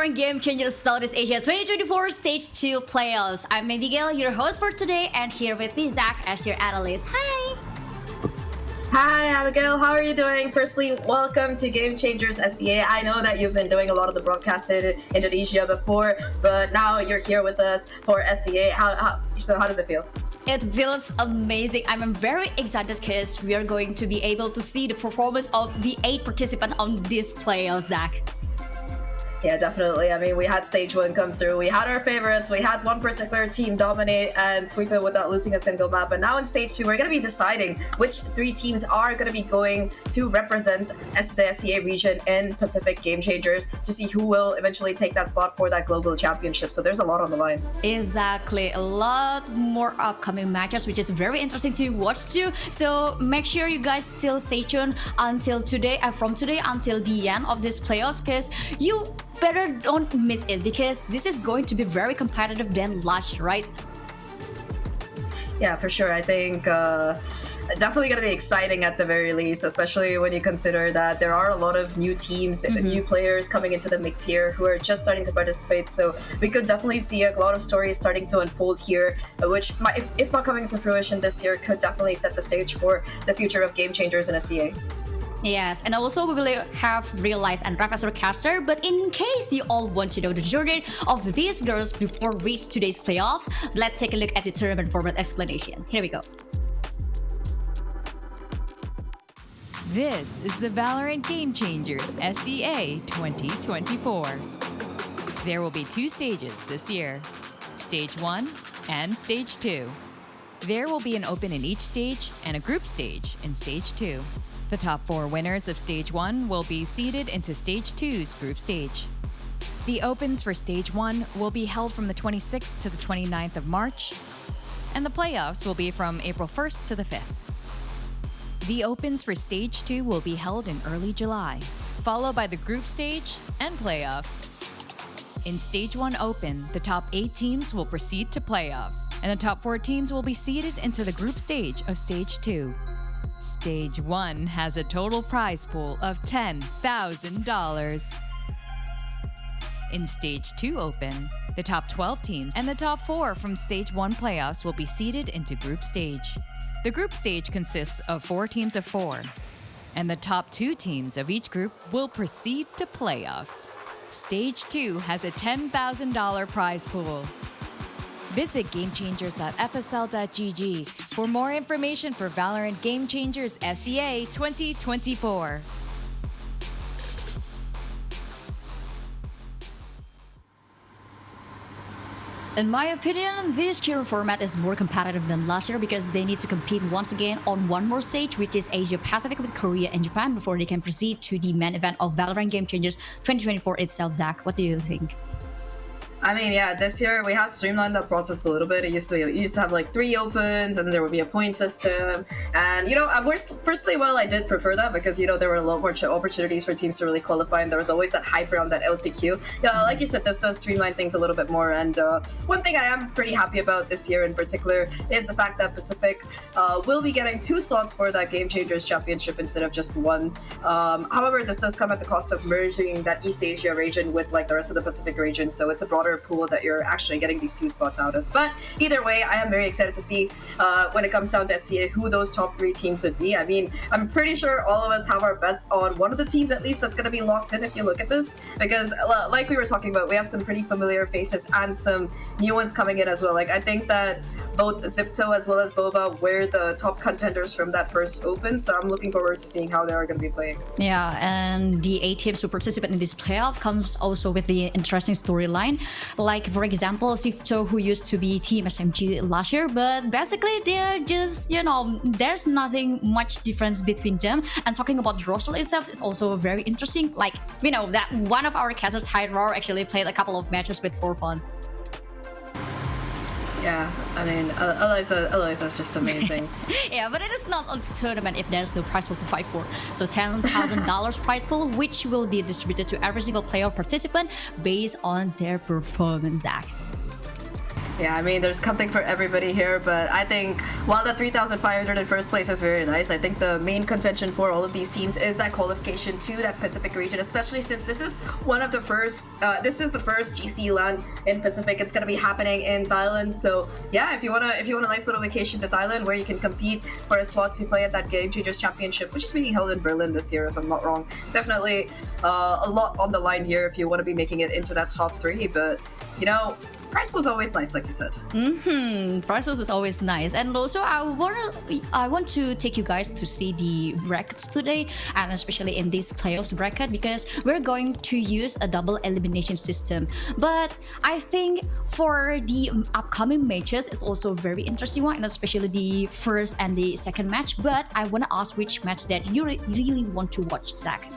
Valorant Game Changers Southeast Asia 2024 Stage 2 Playoffs. I'm Abigail, your host for today, and here with me, Zach, as your analyst. Hi! Hi, Abigail. How are you doing? Firstly, welcome to Game Changers SCA. I know that you've been doing a lot of the broadcast in Indonesia before, but now you're here with us for SCA. How does it feel? It feels amazing. I'm very excited because we are going to be able to see the performance of the 8 participants on this playoffs, Zach. Yeah, definitely. I mean, we had stage 1 come through. We had our favorites. We had one particular team dominate and sweep it without losing a single map. But now in stage 2, we're going to be deciding which 3 teams are going to be going to represent the SCA region in Pacific Game Changers to see who will eventually take that slot for that global championship. So there's a lot on the line. Exactly. A lot more upcoming matches, which is very interesting to watch too. So make sure you guys still stay tuned until today, from today until the end of this playoffs, because you better don't miss it, because this is going to be very competitive than last year, right? Yeah, for sure. I think definitely going to be exciting at the very least, especially when you consider that there are a lot of new teams, new players coming into the mix here who are just starting to participate. So we could definitely see a lot of stories starting to unfold here, which might, if not coming to fruition this year, could definitely set the stage for the future of Game Changers in SCA. Yes, and also we will have Realize and Raf as our caster, but in case you all want to know the journey of these girls before reach today's playoff, let's take a look at the tournament format explanation. Here we go. This is the Valorant Game Changers SCA 2024. There will be 2 stages this year, Stage 1 and Stage 2. There will be an open in each stage and a group stage in Stage 2. The top 4 winners of Stage 1 will be seeded into Stage 2's group stage. The opens for Stage 1 will be held from the 26th to the 29th of March, and the playoffs will be from April 1st to the 5th. The opens for Stage 2 will be held in early July, followed by the group stage and playoffs. In Stage 1 Open, the top 8 teams will proceed to playoffs, and the top 4 teams will be seeded into the group stage of Stage 2. Stage 1 has a total prize pool of $10,000. In Stage 2 Open, the top 12 teams and the top 4 from Stage 1 playoffs will be seeded into group stage. The group stage consists of 4 teams of 4, and the top 2 teams of each group will proceed to playoffs. Stage 2 has a $10,000 prize pool. Visit GameChangers.fsl.gg for more information for Valorant Game Changers SCA 2024. In my opinion, this year format is more competitive than last year because they need to compete once again on one more stage, which is Asia Pacific with Korea and Japan, before they can proceed to the main event of Valorant Game Changers 2024 itself. Zach, what do you think? I mean, yeah, this year we have streamlined that process a little bit. It used to have like 3 opens, and there would be a point system. And personally, I did prefer that because there were a lot more opportunities for teams to really qualify, and there was always that hype around that LCQ. Yeah, like you said, this does streamline things a little bit more. And one thing I am pretty happy about this year in particular is the fact that Pacific will be getting 2 slots for that Game Changers Championship instead of just 1. However, this does come at the cost of merging that East Asia region with like the rest of the Pacific region, so it's a broader pool that you're actually getting these 2 slots out of. But either way, I am very excited to see when it comes down to SCA who those top 3 teams would be. I mean, I'm pretty sure all of us have our bets on one of the teams at least that's going to be locked in if you look at this, because like we were talking about, we have some pretty familiar faces and some new ones coming in as well. Like I think that both XIPTO as well as Boba were the top contenders from that first open, so I'm looking forward to seeing how they are going to be playing. Yeah, and the 8 teams who participate in this playoff comes also with the interesting storyline. Like, for example, XIPTO, who used to be Team SMG last year, but basically they're just, there's nothing much difference between them. And talking about the roster itself is also very interesting. Like, that one of our casters, Tyror, actually played a couple of matches with for fun. Yeah, I mean, Eliza's just amazing. Yeah, but it is not a tournament if there's no prize pool to fight for. So $10,000 prize pool, which will be distributed to every single player participant based on their performance, Zach. Yeah, I mean, there's something for everybody here, but I think while the 3,500 in first place is very nice, I think the main contention for all of these teams is that qualification to that Pacific region, especially since this is one of the first, this is the first GC LAN in Pacific. It's going to be happening in Thailand. So yeah, if you want a nice little vacation to Thailand where you can compete for a slot to play at that Game Changers Championship, which is being held in Berlin this year, if I'm not wrong, definitely a lot on the line here if you want to be making it into that top 3. But you know, prize pool is always nice, like you said. Prize pool is always nice, and also I want to take you guys to see the brackets today, and especially in this playoffs bracket, because we're going to use a double elimination system. But I think for the upcoming matches, it's also a very interesting one, and especially the first and the second match. But I want to ask which match that you really want to watch, Zach.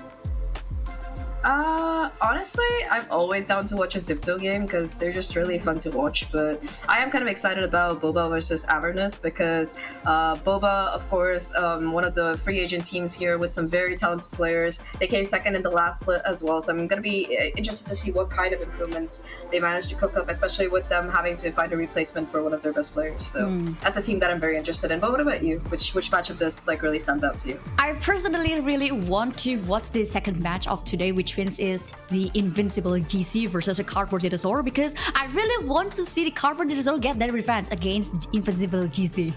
Honestly, I'm always down to watch a XIPTO game because they're just really fun to watch, but I am kind of excited about Boba versus Avernus because Boba, of course, one of the free agent teams here with some very talented players. They came second in the last split as well, so I'm going to be interested to see what kind of improvements they managed to cook up, especially with them having to find a replacement for one of their best players. So that's a team that I'm very interested in. But what about you? Which match of this like really stands out to you? I personally really want to watch the second match of today, which is the Invincible GC versus a Cardboard Dinosaur, because I really want to see the Cardboard Dinosaur get their revenge against the Invincible GC.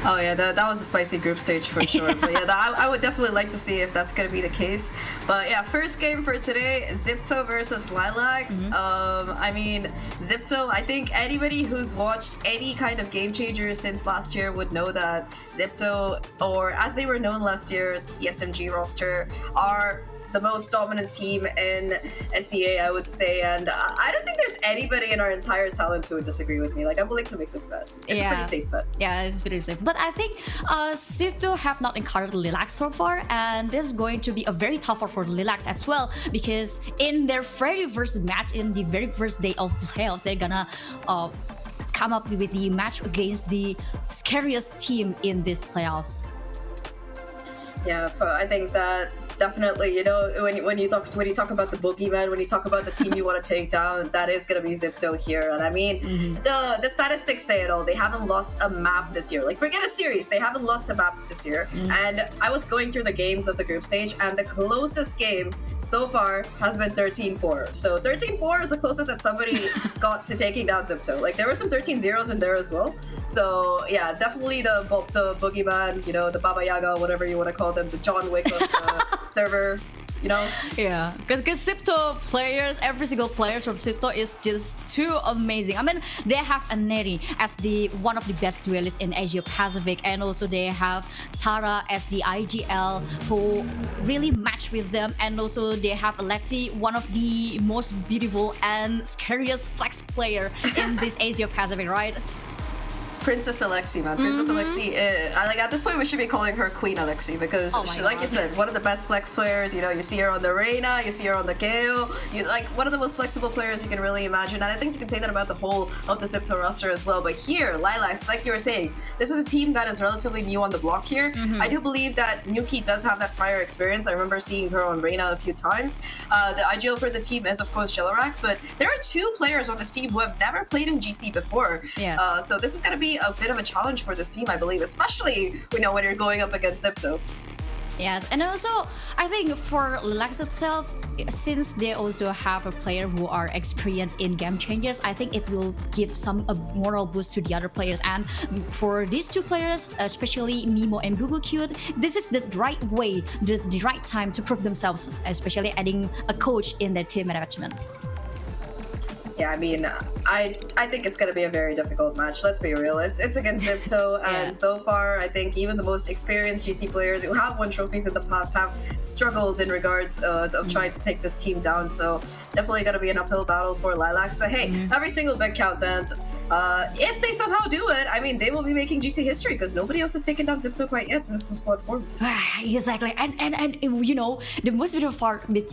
Oh yeah, that was a spicy group stage for sure. But yeah, I would definitely like to see if that's going to be the case. But yeah, first game for today, XIPTO versus LILAX. I mean, XIPTO, I think anybody who's watched any kind of Game Changers since last year would know that XIPTO, or as they were known last year, the SMG roster, are the most dominant team in SEA, I would say, and I don't think there's anybody in our entire talent who would disagree with me. Like, I'm willing to make this bet. It's a pretty safe bet. Yeah, it's pretty safe. But I think XIPTO have not encountered LILAX so far, and this is going to be a very tough one for LILAX as well, because in their very first match, in the very first day of playoffs, they're gonna come up with the match against the scariest team in this playoffs. Yeah, I think that definitely, you know, when you talk about the boogeyman, when you talk about the team you want to take down, that is gonna be XIPTO here. And I mean, the statistics say it all. They haven't lost a map this year. Like, forget a series, they haven't lost a map this year. And I was going through the games of the group stage, and the closest game so far has been 13-4. So 13-4 is the closest that somebody got to taking down XIPTO. Like, there were some 13-0s in there as well. So yeah, definitely the boogeyman, you know, the Baba Yaga, whatever you want to call them, the John Wick of the server, you know? Yeah, because XIPTO players, every single player from XIPTO is just too amazing. I mean, they have Aneri as the one of the best duelists in Asia Pacific, and also they have Tara as the IGL who really match with them, and also they have Alexi, one of the most beautiful and scariest flex player in this Asia Pacific, right? Princess Alexi, man. Princess Alexi, like at this point we should be calling her Queen Alexi because she, like you said, one of the best flex players. You know, you see her on the Reina, you see her on the KO. You like one of the most flexible players you can really imagine. And I think you can say that about the whole of the XIPTO roster as well. But here, LILAX, like you were saying, this is a team that is relatively new on the block here. I do believe that Nuki does have that prior experience. I remember seeing her on Reina a few times. The IGL for the team is of course Jelarak, but there are 2 players on this team who have never played in GC before. So this is going to be a bit of a challenge for this team, I believe, especially when you're going up against XIPTO. Yes, and also I think for LILAX itself, since they also have a player who are experienced in Game Changers, I think it will give a moral boost to the other players. And for these 2 players, especially Mimo and Bubu Cute, this is the right way, the right time to prove themselves, especially adding a coach in their team management. Yeah, I mean, I think it's going to be a very difficult match. Let's be real. It's against XIPTO, and so far, I think even the most experienced GC players who have won trophies in the past have struggled in regards of trying to take this team down. So definitely going to be an uphill battle for LILAX. But hey, every single bit counts, and if they somehow do it, I mean, they will be making GC history because nobody else has taken down XIPTO quite yet since the squad form. Exactly, and you know, the most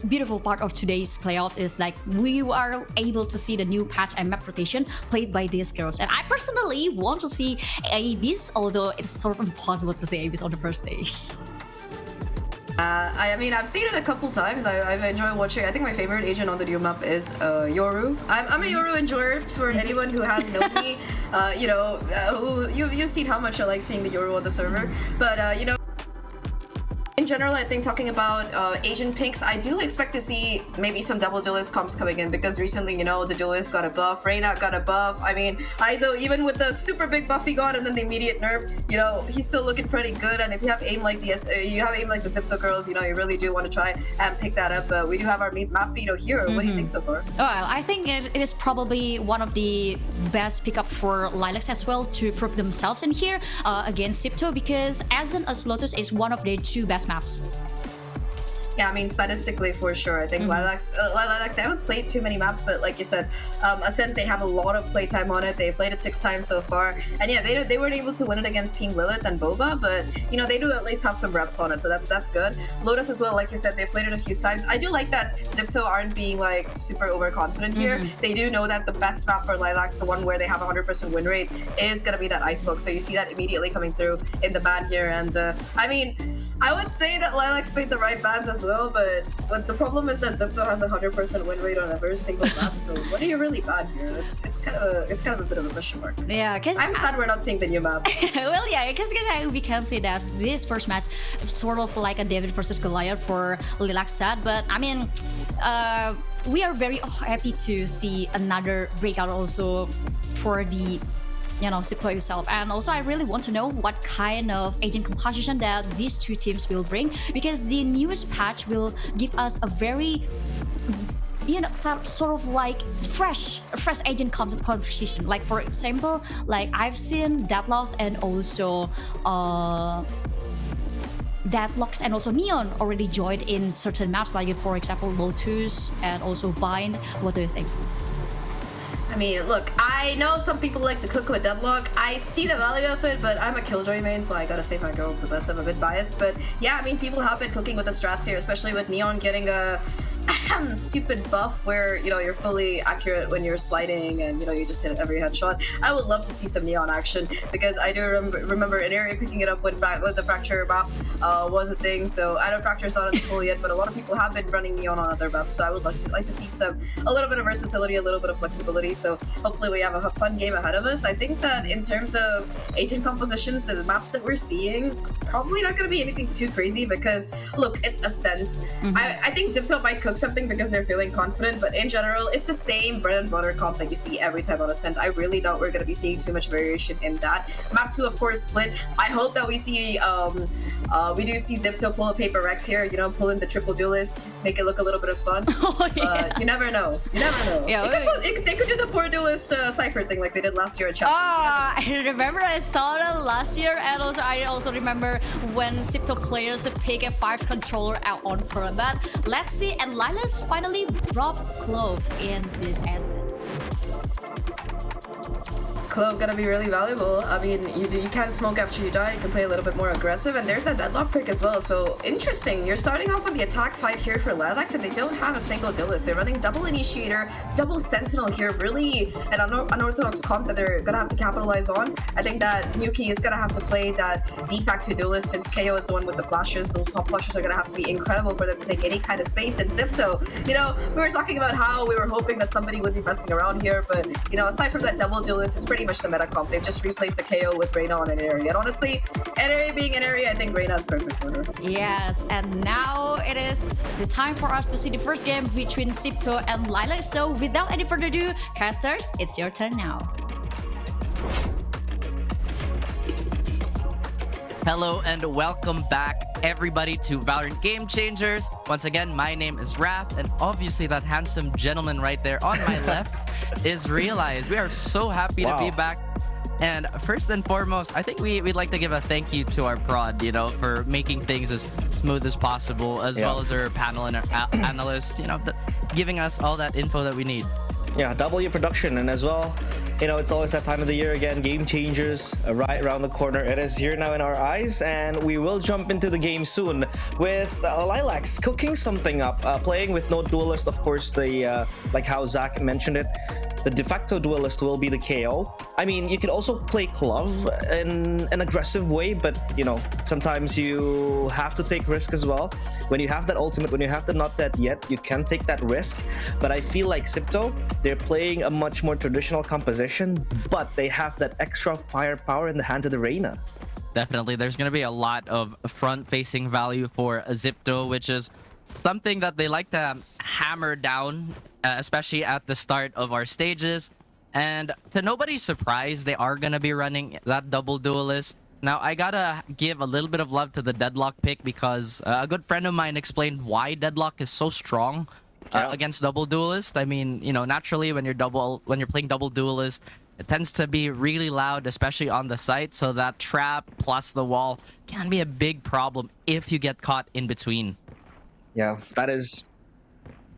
beautiful part of today's playoffs is like we are able to see the new patch and map rotation played by these girls, and I personally want to see ABs, although it's sort of impossible to see ABs on the first day. I mean, I've seen it a couple times. I've enjoyed watching. I think my favorite agent on the duo map is Yoru. I'm a Yoru enjoyer. For anyone who has known me, you've seen how much I like seeing the Yoru on the server. But in general, I think talking about Asian picks, I do expect to see maybe some double duelist comps coming in because recently, the duelist got a buff, Reyna got a buff. I mean, Aizo, even with the super big buff he got and then the immediate nerf, he's still looking pretty good. And if you have aim like the XIPTO girls, you really do want to try and pick that up. But we do have our map veto here. What do you think so far? Well, I think it is probably one of the best pickup for LILAX as well to prove themselves in here against XIPTO because Ascent as Lotus is one of their two best maps. Yeah, I mean, statistically, for sure. I think LILAX, they haven't played too many maps, but like you said, Ascent, they have a lot of playtime on it. They've played it 6 times so far. And yeah, they weren't able to win it against Team Lilith and Boba, but, they do at least have some reps on it, so that's good. Lotus as well, like you said, they played it a few times. I do like that XIPTO aren't being, super overconfident here. They do know that the best map for LILAX, the one where they have 100% win rate, is going to be that Icebox. So you see that immediately coming through in the ban here. And, I mean, I would say that LILAX made the right bans as well, but the problem is that XIPTO has 100% win rate on every single map. So what are you really bad here? It's kind of a bit of a question mark. Yeah, because I'm sad we're not seeing the new map. Well, yeah, because we can say that this first match sort of like a David versus Goliath for LILAX set, but I mean, we are very happy to see another breakout also for the XIPTO itself. And also I really want to know what kind of agent composition that these two teams will bring, because the newest patch will give us a very sort of like fresh agent composition. Like for example, like I've seen Deadlocks and also Neon already joined in certain maps, like for example Lotus and also Bind. What do you think? I mean, look, I know some people like to cook with Deadlock. I see the value of it, but I'm a Killjoy main, so I gotta say my girl's the best. I'm a bit biased, but yeah, I mean, people have been cooking with the strats here, especially with Neon getting a stupid buff where, you're fully accurate when you're sliding and, you just hit every headshot. I would love to see some Neon action because I do remember an area picking it up when the Fracture map was a thing. So I know Fracture's not in the pool yet, but a lot of people have been running Neon on other maps, so I would like to see a little bit of versatility, a little bit of flexibility. So hopefully we have a fun game ahead of us. I think that in terms of agent compositions, the maps that we're seeing, probably not going to be anything too crazy because, look, it's Ascent. I think XIPTO might cook something because they're feeling confident, but in general, it's the same bread and butter comp that you see every time on Ascent. I really doubt we're going to be seeing too much variation in that. Map 2, of course, split. I hope that we see, we do see XIPTO pull a Paper Rex here, pull in the triple duelist, make it look a little bit of fun. But you never know. Yeah, they could do the 4 duelist Cypher thing like they did last year at Champions. I remember I saw that last year, and I also remember when XIPTO players pick a 5 controller out on combat. Let's see, and LILAX finally dropped Clove in this asset. Clove gonna be really valuable. I mean, you can't smoke after you die. You can play a little bit more aggressive, and there's that Deadlock pick as well. So interesting. You're starting off on the attack side here for LILAX, and they don't have a single duelist. They're running double Initiator, double Sentinel here. Really an unorthodox comp that they're gonna have to capitalize on. I think that Nuki is gonna have to play that de facto duelist since KO is the one with the flashes. Those pop flashes are gonna have to be incredible for them to take any kind of space. And XIPTO, we were talking about how we were hoping that somebody would be messing around here, but aside from that double duelist, it's pretty much the meta comp. They've just replaced the KO with Reyna on an area. And honestly, an area being an area, I think Reyna is perfect for her. Yes, and now it is the time for us to see the first game between XIPTO and LILAX. So without any further ado, casters, it's your turn now. Hello and welcome back everybody to Valorant Game Changers. Once again, my name is Raph, and obviously that handsome gentleman right there on my left is Realize. We are so happy to be back. And first and foremost, I think we'd like to give a thank you to our prod, for making things as smooth as possible, as well as our panel and our analyst, giving us all that info that we need. Yeah, W production, and as well, it's always that time of the year again. Game Changers right around the corner. It is here now in our eyes, and we will jump into the game soon with LILAX cooking something up, playing with no duelist, of course. The like how Zach mentioned it. the de facto duelist will be the KO. I mean, you could also play Glove in an aggressive way, but you know, sometimes you have to take risk as well. When you have that ultimate, when you have the not dead yet, you can take that risk. But I feel like XIPTO, they're playing a much more traditional composition, but they have that extra firepower in the hands of the Reyna. Definitely, there's going to be a lot of front-facing value for XIPTO, which is something that they like to hammer down, especially at the start of our stages. And to nobody's surprise, they are going to be running that double duelist. Now, I gotta give a little bit of love to the Deadlock pick because a good friend of mine explained why Deadlock is so strong against double duelist. I mean, you know, naturally when you're playing double duelist, it tends to be really loud, especially on the site. So that trap plus the wall can be a big problem if you get caught in between. Yeah, that is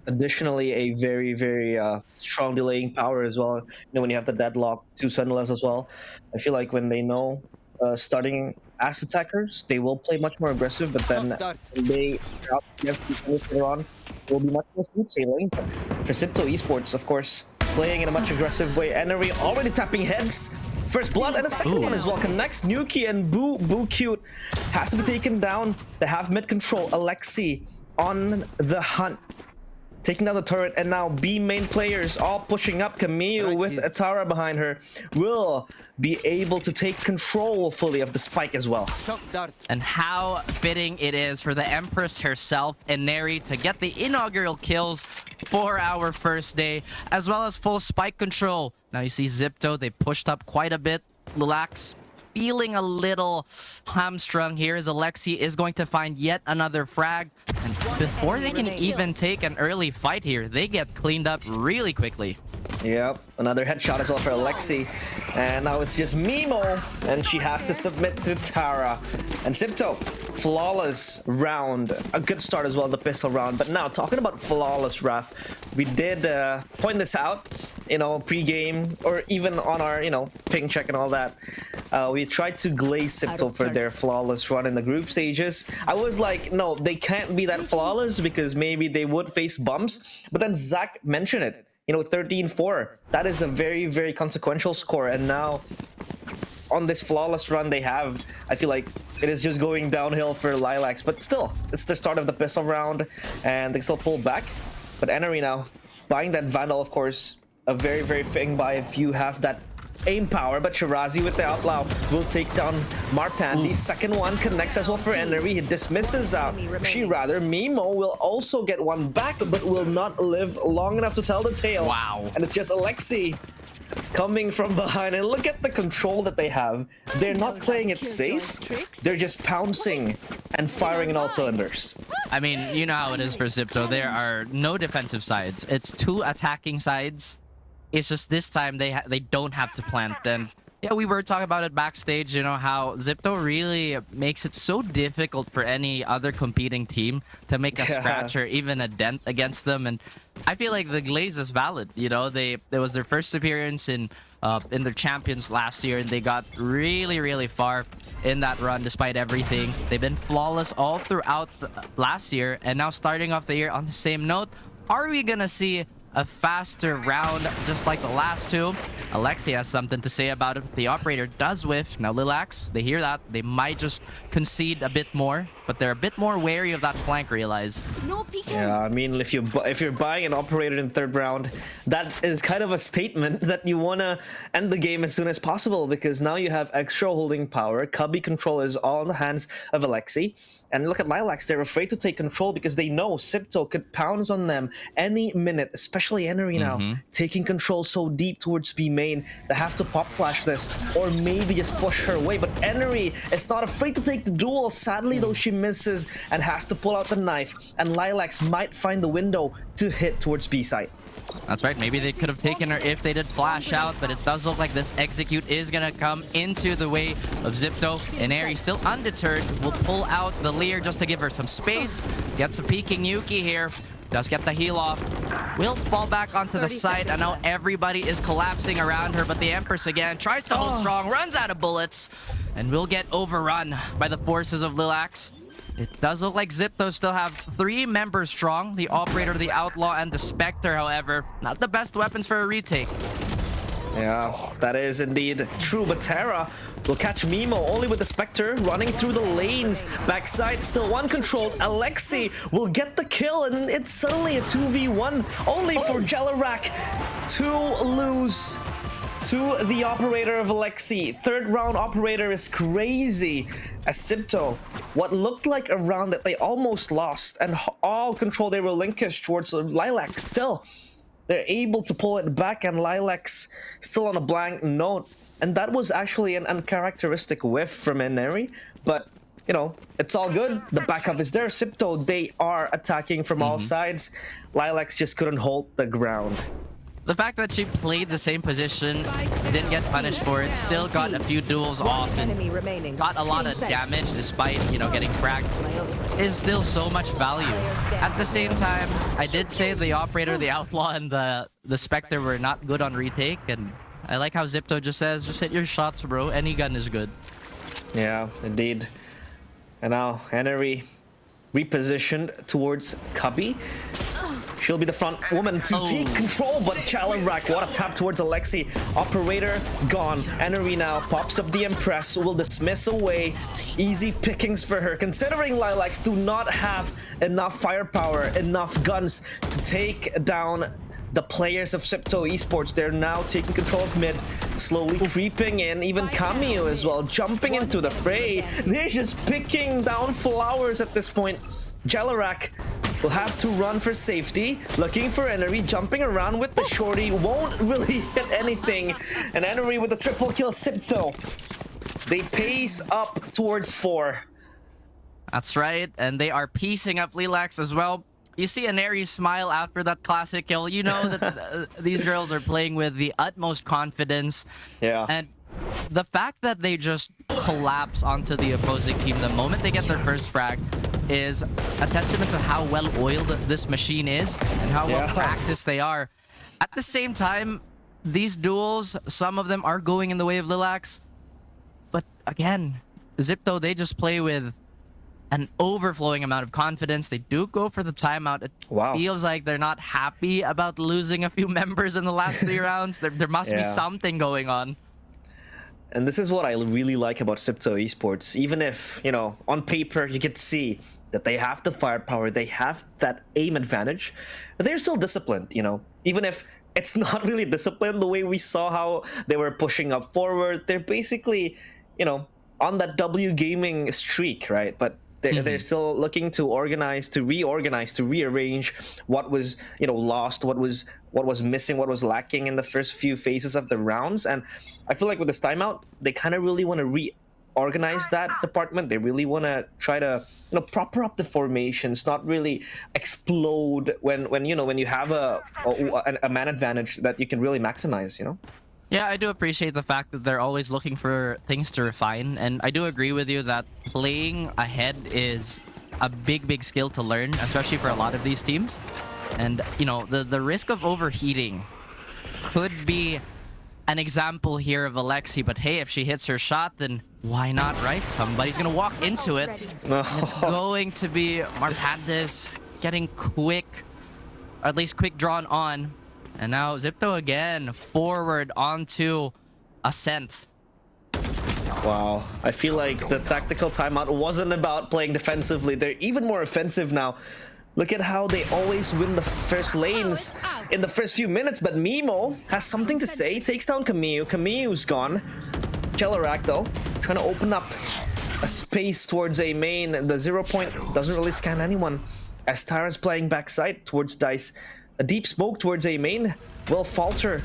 additionally a very, very strong delaying power as well. You know, when you have the Deadlock, 2 Sunless as well. I feel like when they know starting as attackers, they will play much more aggressive, but then when they drop later on, it will be much more smooth sailing. But for XIPTO Esports, of course, playing in a much aggressive way. Enery already tapping heads. First blood, and the second one as well connects. Nuki and Boo Cute has to be taken down. They have mid control. Alexi on the hunt, taking down the turret, and now B main players all pushing up. Camille with Atara behind her will be able to take control fully of the spike as well. And how fitting it is for the Empress herself and Neri to get the inaugural kills for our first day, as well as full spike control. Now you see XIPTO, they pushed up quite a bit. LILAX feeling a little hamstrung here as Alexi is going to find yet another frag. And before they can even take an early fight here, they get cleaned up really quickly. Yep, another headshot as well for Alexi. And now it's just Mimo, and she has to submit to Tara. And XIPTO, flawless round. A good start as well, the pistol round. But now, talking about flawless, Raf, we did point this out, you know, pre-game, or even on our, you know, ping check and all that. We tried to glaze XIPTO for their flawless run in the group stages. I was like, no, they can't be that flawless because maybe they would face bumps. But then Zach mentioned it. You know, 13-4. That is a very, very consequential score. And now, on this flawless run they have, I feel like it is just going downhill for LILAX. But still, it's the start of the pistol round, and they still pull back. But Enery now, buying that Vandal, of course, a very, very fitting buy if you have that aim power. But Shirazi with the Outlaw will take down Marpan. The second one connects as well for Enery. He dismisses out Mimo will also get one back, but will not live long enough to tell the tale. Wow. And it's just Alexi coming from behind, and look at the control that they have. They're not playing it safe. They're just pouncing and firing in all cylinders. I mean, you know how it is for XIPTO. There are no defensive sides. It's 2 attacking sides. It's just this time they don't have to plant. And yeah, we were talking about it backstage, you know, how XIPTO really makes it so difficult for any other competing team to make a scratch or even a dent against them. And I feel like the glaze is valid. You know, it was their first appearance in their champions last year, and they got really, really far in that run despite everything. They've been flawless all throughout last year, and now starting off the year on the same note. Are we gonna see a faster round just like the last 2? Alexi has something to say about it. The operator does whiff. Now LILAX, they hear that. They might just concede a bit more, but they're a bit more wary of that flank, realize. Yeah, I mean, if you're buying an operator in 3rd round, that is kind of a statement that you want to end the game as soon as possible, because now you have extra holding power. Cubby control is all in the hands of Alexi. And look at LILAX, they're afraid to take control because they know XIPTO could pounce on them any minute, especially Enery now, taking control so deep towards B main. They have to pop flash this, or maybe just push her away. But Enery is not afraid to take the duel. Sadly, though, she misses and has to pull out the knife. And LILAX might find the window to hit towards B side. That's right. Maybe they could have taken her if they did flash out, but it does look like this execute is going to come into the way of XIPTO. And Eri, still undeterred, will pull out the Lear just to give her some space. Gets a peeking Yuki here. Does get the heal off. Will fall back onto the side. I know everybody is collapsing around her, but the Empress again tries to hold strong, runs out of bullets, and will get overrun by the forces of LILAX. It does look like XIPTO still have 3 members strong. The Operator, the Outlaw, and the Spectre, however, not the best weapons for a retake. Yeah, that is indeed true, but Terra will catch Mimo only with the Spectre running through the lanes. Backside, still one controlled. Alexi will get the kill, and it's suddenly a 2v1, only for Jelarak to lose to the operator of Alexi. Third round operator is crazy. As XIPTO, what looked like a round that they almost lost, and all control they relinquished towards LILAX, still they're able to pull it back, and LILAX still on a blank note. And that was actually an uncharacteristic whiff from Eneri, but you know, it's all good. The backup is there. XIPTO, they are attacking from all sides. LILAX just couldn't hold the ground. The fact that she played the same position, didn't get punished for it, still got a few duels off and got a lot of damage despite, you know, getting fragged, is still so much value. At the same time, I did say the Operator, the Outlaw, and the Spectre were not good on retake, and I like how XIPTO just says, just hit your shots, bro. Any gun is good. Yeah, indeed. And now, Eneri repositioned towards Cubby. She'll be the front woman to take control, but Jelarak, what a tap towards Alexi. Operator gone. Eneri now pops up the Impress, will dismiss away. Easy pickings for her, considering LILAX do not have enough firepower, enough guns to take down the players of XIPTO Esports. They're now taking control of mid, slowly creeping in. Even Cameo as well, jumping into the fray. They're just picking down flowers at this point. Jelarak will have to run for safety, looking for Eneri, jumping around with the shorty, won't really hit anything. And Eneri with the triple kill. XIPTO, they pace up towards 4. That's right, and they are piecing up LILAX as well. You see Eneri smile after that classic kill. You know that these girls are playing with the utmost confidence. Yeah. And the fact that they just collapse onto the opposing team the moment they get their first frag is a testament to how well oiled this machine is and how well practiced they are. At the same time, these duels, some of them are going in the way of LILAX. But again, XIPTO, they just play with an overflowing amount of confidence. They do go for the timeout. It feels like they're not happy about losing a few members in the last 3 rounds. There must be something going on. And this is what I really like about XIPTO Esports. Even if, you know, on paper you could see that they have the firepower, they have that aim advantage, but they're still disciplined, you know. Even if it's not really disciplined the way we saw how they were pushing up forward, they're basically, you know, on that W gaming streak, right? But they're still looking to organize, to reorganize, to rearrange what was, you know, lost, what was missing, what was lacking in the first few phases of the rounds. And I feel like with this timeout, they kind of really want to reorganize that department. They really want to try to, you know, proper up the formations, not really explode when you know, when you have a man advantage that you can really maximize, you know. Yeah, I do appreciate the fact that they're always looking for things to refine, and I do agree with you that playing ahead is a big skill to learn, especially for a lot of these teams. And, you know, the risk of overheating could be an example here of Alexi, but hey, if she hits her shot, then why not, right? Somebody's gonna walk into it. It's going to be Marpandes getting quick, or at least quick drawn on. And now XIPTO again, forward onto Ascent. Wow, I feel like the tactical timeout wasn't about playing defensively. They're even more offensive now. Look at how they always win the first lanes in the first few minutes, but Mimo has something to say, takes down Camille. Camille's gone. Jelarak, though, trying to open up a space towards a main. The 0 point doesn't really scan anyone, as Tara's playing backside towards Dice. A deep smoke towards A main will falter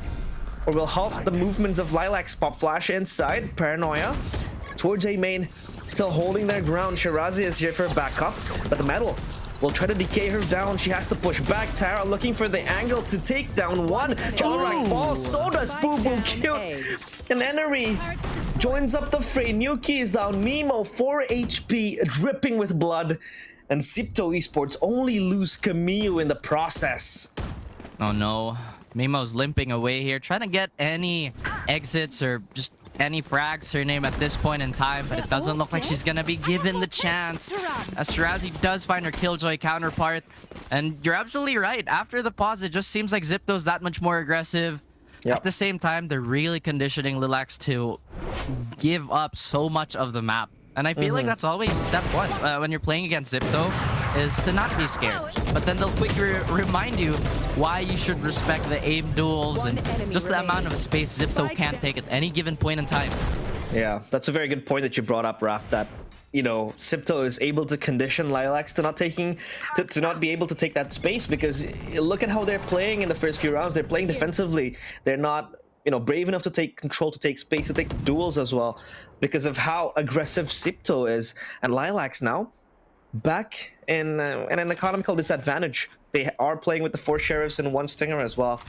or will halt the movements of LILAX. Pop flash inside. Paranoia towards A main, still holding their ground. Shirazi is here for backup, but the metal will try to decay her down. She has to push back. Tara looking for the angle to take down one. Jelarak falls, so does Boo Boo Cute. And Eneri joins up the fray. Nuki is down. Mimo 4 HP, dripping with blood. And XIPTO Esports only lose Camille in the process. Oh no. Mimo's limping away here, trying to get any exits or just any frags, her name at this point in time, but it doesn't look like she's gonna be given the chance. As Shirazi does find her Killjoy counterpart. And you're absolutely right. After the pause, it just seems like XIPTO's that much more aggressive. Yep. At the same time, they're really conditioning LILAX to give up so much of the map. And I feel like that's always step one when you're playing against XIPTO, is to not be scared. But then they'll quickly remind you why you should respect the aim duels and just the amount of space XIPTO can't take at any given point in time. Yeah, that's a very good point that you brought up, Raf, that, you know, XIPTO is able to condition LILAX to not be able to take that space, because look at how they're playing in the first few rounds. They're playing defensively. They're not, you know, brave enough to take control, to take space, to take duels as well, because of how aggressive XIPTO is. And LILAX now back in an economical disadvantage. They are playing with the 4 sheriffs and 1 stinger as well.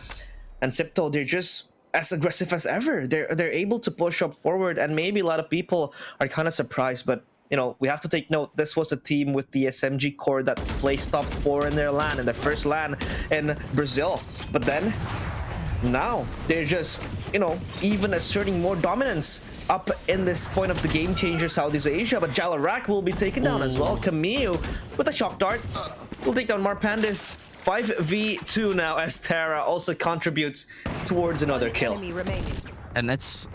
And XIPTO, they're just as aggressive as ever. They're able to push up forward, and maybe a lot of people are kind of surprised, but you know, we have to take note, this was a team with the SMG core that placed top 4 in their LAN, in their first LAN in Brazil. But then, now, they're just, you know, even asserting more dominance up in this point of the game changer Southeast Asia. But LILAX will be taken down as well. Camille with a shock dart will take down Marpandis. 5v2 now, as Tara also contributes towards another kill. And it's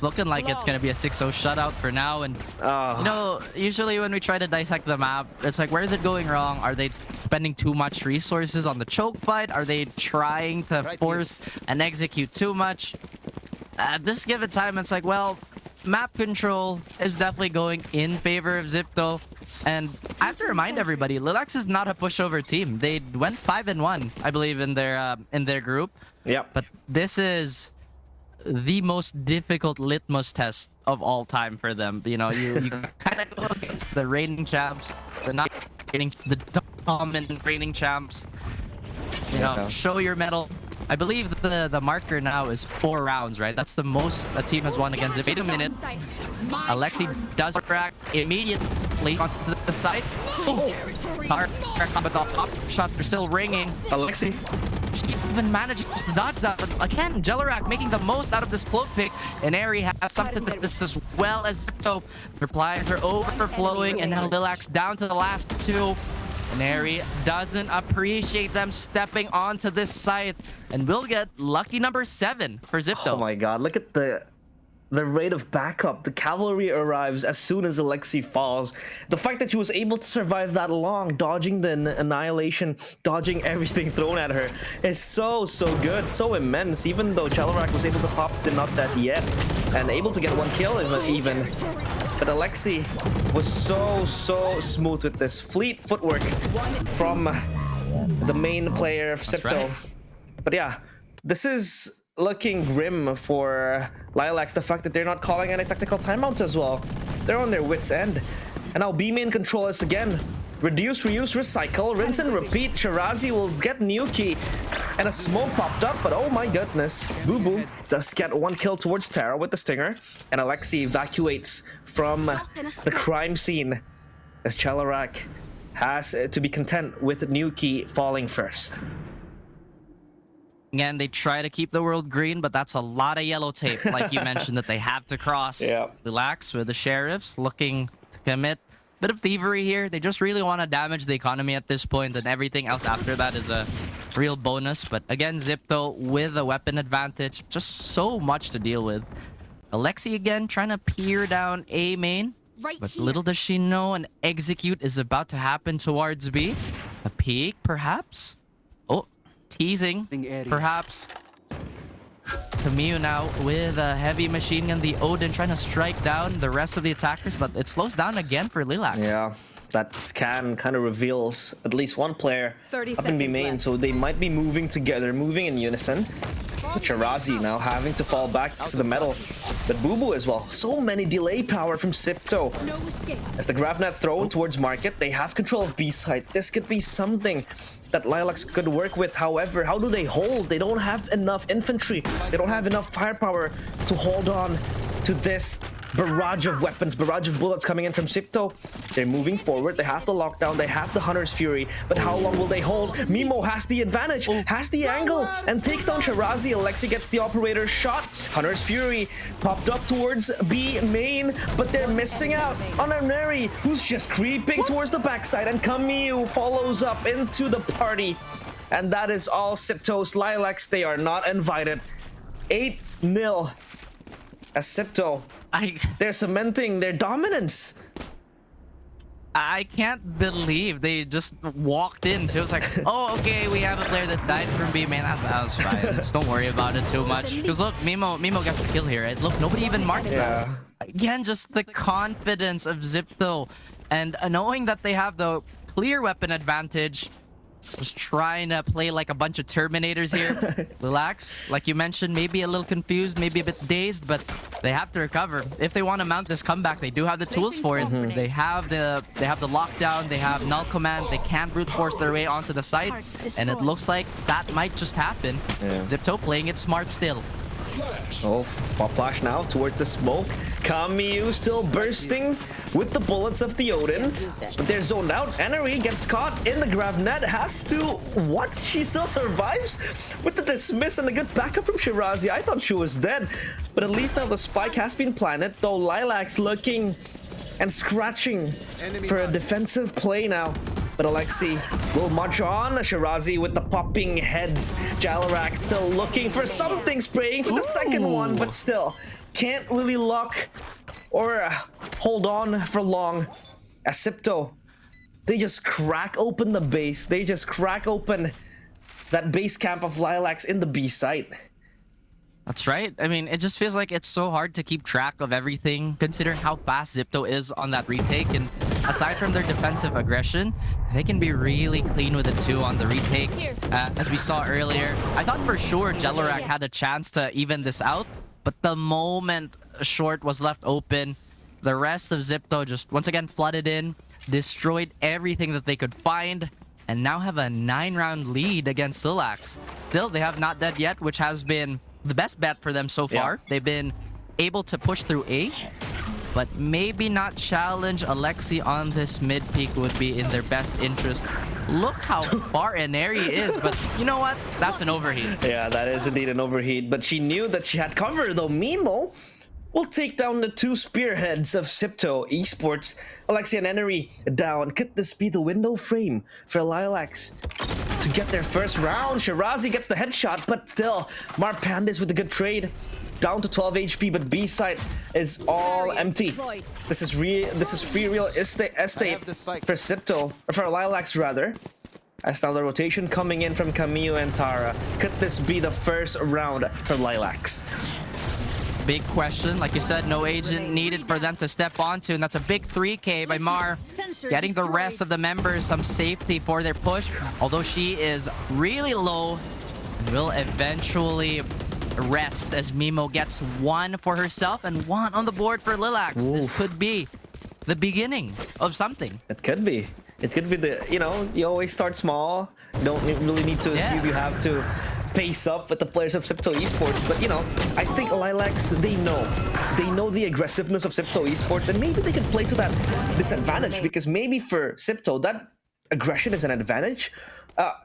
looking like it's gonna be a 6-0 shutout for now. And you know, usually when we try to dissect the map, it's like, where is it going wrong? Are they spending too much resources on the choke fight? Are they trying to force and execute too much? At this given time, it's like, well, map control is definitely going in favor of XIPTO. And I have to remind everybody, LILAX is not a pushover team. They went 5-1, I believe, in their group. Yep. But this is the most difficult litmus test of all time for them. You know, you kind of go against the reigning champs, the dominant reigning champs. You know, show your mettle. I believe the marker now is 4 rounds, right? That's the most a team has won against it. Wait a minute. Alexi does crack immediately onto the side. But the hop shots are still ringing. Alexi. She even manages to dodge that. But again, LILAX making the most out of this cloak pick. And Airy has something to this as well as XIPTO. Replies are overflowing, and now LILAX down to the last 2. And Airy doesn't appreciate them stepping onto this site, and we'll get lucky number 7 for XIPTO. Oh my god, look at the rate of backup. The cavalry arrives as soon as Alexi falls. The fact that she was able to survive that long, dodging the annihilation, dodging everything thrown at her, is so good, so immense. Even though LILAX was able to pop the not that yet, and able to get 1 kill even. But Alexi was so smooth with this fleet footwork from the main player of XIPTO. Right. But yeah, this is looking grim for LILAX. The fact that they're not calling any tactical timeouts as well. They're on their wits' end. And now B main control us again. Reduce, reuse, recycle, rinse and repeat. Shirazi will get Nuki. And a smoke popped up, but oh my goodness. Boo Boo does get 1 kill towards Tara with the stinger. And Alexi evacuates from the crime scene, as LILAX has to be content with Nuki falling first. Again, they try to keep the world green, but that's a lot of yellow tape, like you mentioned, that they have to cross. Yeah. LILAX with the sheriffs looking to commit. Bit of thievery here. They just really want to damage the economy at this point, and everything else after that is a real bonus. But again, XIPTO with a weapon advantage. Just so much to deal with. Alexi again trying to peer down A main. But little does she know an execute is about to happen towards B. A peek, perhaps? Oh, teasing, perhaps. Camille now with a heavy machine gun. The Odin trying to strike down the rest of the attackers, but it slows down again for LILAX. Yeah, that scan kind of reveals at least 1 player up in B main, so they might be moving together, moving in unison. Shirazi now having to fall back to the metal, but Boo Boo as well. So many delay power from XIPTO. As the Gravnet thrown towards market, they have control of B side. This could be something that LILAX could work with. However, how do they hold? They don't have enough infantry. They don't have enough firepower to hold on to this barrage of weapons, barrage of bullets coming in from XIPTO. They're moving forward. They have the lockdown. They have the Hunter's Fury. But how long will they hold? Mimo has the advantage, has the angle, and takes down Shirazi. Alexi gets the operator shot. Hunter's Fury popped up towards B main, but they're missing out on Arneri, who's just creeping towards the backside, and Camille follows up into the party. And that is all XIPTO's LILAX. They are not invited. 8-0 as XIPTO. They're cementing their dominance. I can't believe they just walked in. It was like, oh, okay, we have a player that died from B, man. That was fine. Just don't worry about it too much. Because look, Mimo gets the kill here, right? Look, nobody even marks that. Again, just the confidence of XIPTO. And knowing that they have the clear weapon advantage, just trying to play like a bunch of Terminators here. LILAX, like you mentioned, maybe a little confused, maybe a bit dazed, but they have to recover. If they want to mount this comeback, they do have the tools for it. They have the lockdown, they have null command, they can brute force their way onto the site, and it looks like that might just happen. XIPTO playing it smart still. Oh, pop flash now towards the smoke. Kamiyu still bursting with the bullets of the Odin. But they're zoned out. Enery gets caught in the grav net. Has to... What? She still survives? With the dismiss and a good backup from Shirazi. I thought she was dead. But at least now the spike has been planted. Though LILAX looking and scratching for a defensive play now. But Alexi will march on. Shirazi with the popping heads. Jalarak still looking for something, spraying for the second one, but still can't really lock or hold on for long. As XIPTO, they just crack open the base. They just crack open that base camp of LILAX in the B site. That's right. I mean, it just feels like it's so hard to keep track of everything, considering how fast XIPTO is on that retake. And aside from their defensive aggression, they can be really clean with it too on the retake. As we saw earlier, I thought for sure Jalarak had a chance to even this out, but the moment short was left open, the rest of XIPTO just once again flooded in, destroyed everything that they could find, and now have a 9-round lead against LILAX. Still, they have not dead yet, which has been the best bet for them so far. They've been able to push through A, but maybe not challenge Alexi on this mid peak would be in their best interest. Look how far Enery is, but you know what? That's an overheat. Yeah, that is indeed an overheat, but she knew that she had cover, though. Mimo will take down the two spearheads of XIPTO Esports. Alexi and Enery down. Could this be the window frame for LILAX to get their first round? Shirazi gets the headshot, but still, Marpandis with a good trade. Down to 12 HP, but B site is all empty. This is free real estate for XIPTO, or for LILAX rather. As now the rotation coming in from Kamiyu and Tara. Could this be the first round for LILAX? Big question. Like you said, no agent needed for them to step onto, and that's a big 3K by Mar. Getting the rest of the members some safety for their push, although she is really low, will eventually rest as Mimo gets one for herself and one on the board for LILAX. This could be the beginning of something. It could be. It could be the, you know, you always start small. You don't really need to assume you have to pace up with the players of XIPTO Esports, but you know, I think LILAX, they know the aggressiveness of XIPTO Esports, and maybe they can play to that disadvantage, because maybe for XIPTO that aggression is an advantage,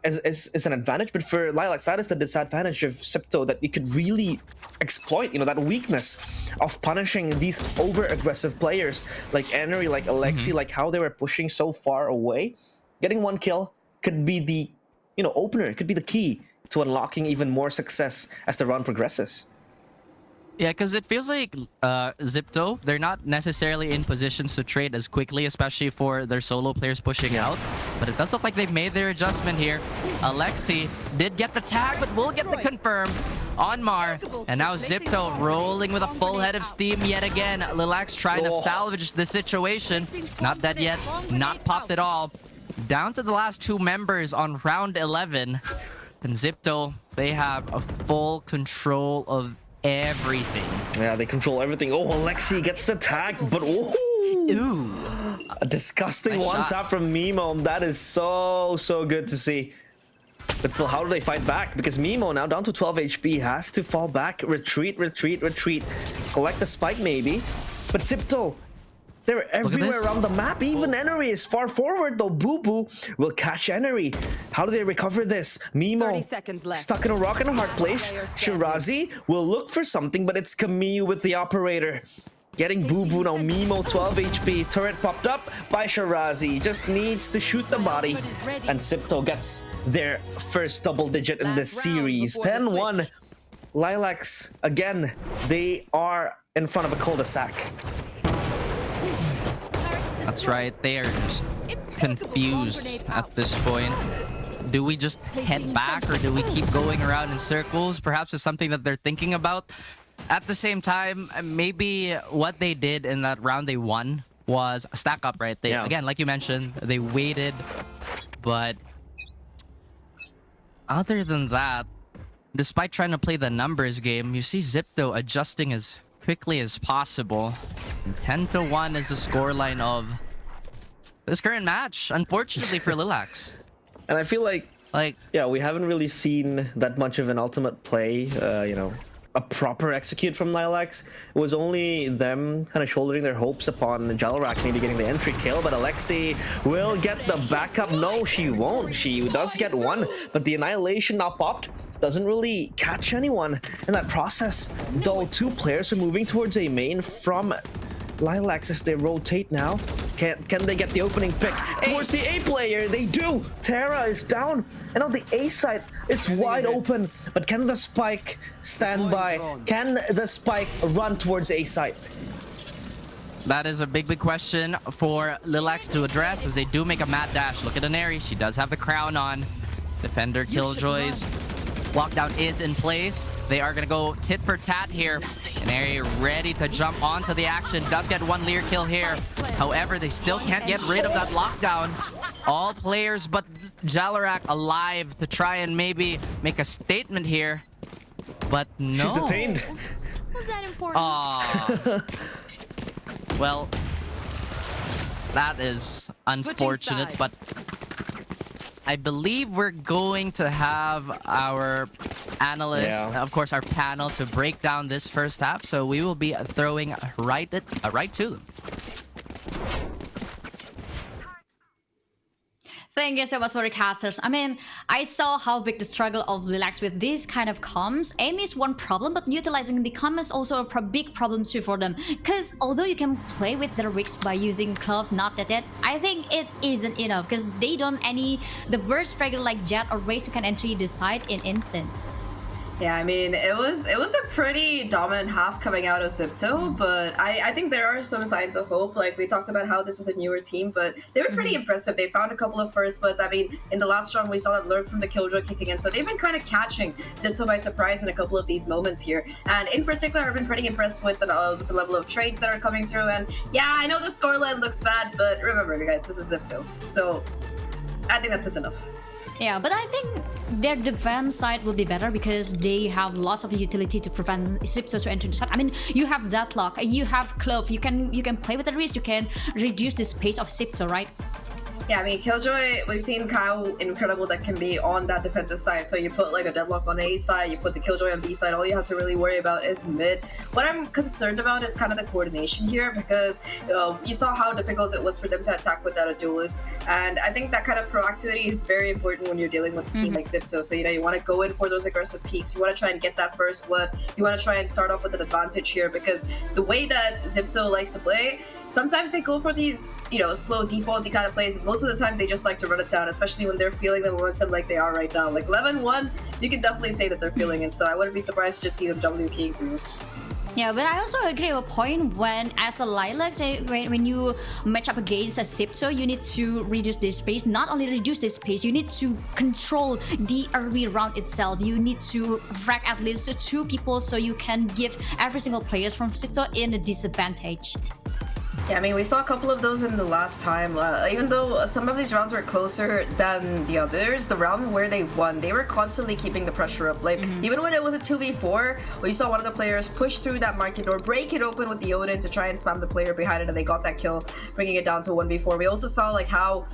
is an advantage, but for LILAX that is the disadvantage of XIPTO, that you could really exploit, you know, that weakness of punishing these over aggressive players like Enery, like Alexi, like how they were pushing so far away. Getting one kill could be the, you know, opener. It could be the key to unlocking even more success as the round progresses. Yeah, because it feels like XIPTO, they're not necessarily in positions to trade as quickly, especially for their solo players pushing out. But it does look like they've made their adjustment here. Alexi did get the tag, but will get the confirm on Mar. And now XIPTO rolling with a full head of steam yet again. LILAX trying to salvage the situation. Not dead yet, not popped at all. Down to the last two members on round 11. And XIPTO, they have a full control of everything. Yeah, they control everything. Oh, Alexi gets the tag, but a disgusting one tap from Mimo. That is so good to see. But still, how do they fight back? Because Mimo now down to 12 HP has to fall back, retreat, collect the spike maybe. But XIPTO, they're everywhere around the map. Even Enery is far forward, though. Boo Boo will catch Enery. How do they recover this? Mimo stuck in a rock and a hard place. Shirazi will look for something, but it's Kamiyu with the operator. Getting Boo Boo now. Mimo 12 HP. Turret popped up by Shirazi. Just needs to shoot the body. And XIPTO gets their first double digit in this series. 10-1 LILAX, again, they are in front of a cul-de-sac. That's right. They are just confused at this point. Do we just head back or do we keep going around in circles? Perhaps it's something that they're thinking about. At the same time, maybe what they did in that round they won was stack up, right? They, again, like you mentioned, they waited. But other than that, despite trying to play the numbers game, you see XIPTO adjusting as quickly as possible. 10-1 is the scoreline of this current match, unfortunately for LILAX. And I feel like, yeah, we haven't really seen that much of an ultimate play, you know, a proper execute from LILAX. It was only them kind of shouldering their hopes upon Jalrak maybe getting the entry kill, but Alexi will get the backup. No, she won't. She does get one, but the Annihilation now popped. Doesn't really catch anyone in that process. Though two players are moving towards a main from LILAX as they rotate now. Can they get the opening pick towards the A player? They do! Terra is down, and on the A side, it's wide open. But can the spike stand by? Can the spike run towards A side? That is a big question for LILAX to address as they do make a mad dash. Look at Aneri. She does have the crown on. Defender Killjoy's lockdown is in place. They are going to go tit for tat here. Aneri ready to jump onto the action. Does get one Lear kill here. However, they still can't get rid of that lockdown. All players but Jalrak alive to try and maybe make a statement here. But no. She's detained. Was that important? Aww. Well, that is unfortunate, but I believe we're going to have our analysts, of course, our panel to break down this first half. So we will be throwing right to them. Thank you so much for the casters. I mean, I saw how big the struggle of LILAX with these kind of comms. Aim is one problem, but utilizing the comm is also a big problem too for them. Because although you can play with their rigs by using gloves, not that yet, I think it isn't enough because they don't the burst fragment like Jet or Race who can enter the side in instant. Yeah, I mean, it was a pretty dominant half coming out of XIPTO, but I think there are some signs of hope. Like, we talked about how this is a newer team, but they were pretty impressive. They found a couple of first bloods. I mean, in the last round, we saw that lurk from the Killjoy kicking in, so they've been kind of catching XIPTO by surprise in a couple of these moments here. And in particular, I've been pretty impressed with the level of trades that are coming through. And yeah, I know the scoreline looks bad, but remember, guys, this is XIPTO. So I think that's just enough. Yeah, but I think their defense side will be better because they have lots of utility to prevent XIPTO to enter the side. I mean, you have Deathlock, you have Clove, you can play with the risk, you can reduce the space of XIPTO, right? Yeah, I mean, Killjoy, we've seen how incredible that can be on that defensive side. So you put like a Deadlock on A side, you put the Killjoy on B side, all you have to really worry about is mid. What I'm concerned about is kind of the coordination here because you saw how difficult it was for them to attack without a duelist. And I think that kind of proactivity is very important when you're dealing with a team like XIPTO. So, you want to go in for those aggressive peaks. You want to try and get that first blood. You want to try and start off with an advantage here because the way that XIPTO likes to play, sometimes they go for these, slow defaulty kind of plays. Most of the time they just like to run it down, especially when they're feeling the momentum like they are right now. Like 11-1, you can definitely say that they're feeling it, so I wouldn't be surprised to just see them W keying through. Yeah, but I also agree with a point when, as a LILAX, when you match up against a XIPTO, you need to reduce the space. Not only reduce the space, you need to control the early round itself. You need to frag at least 2 people so you can give every single player from XIPTO in a disadvantage. Yeah, I mean, we saw a couple of those in the last time. Even though some of these rounds were closer than the others, the round where they won, they were constantly keeping the pressure up. Like, even when it was a 2v4, we saw one of the players push through that market door, break it open with the Odin to try and spam the player behind it, and they got that kill, bringing it down to 1v4. We also saw, like, how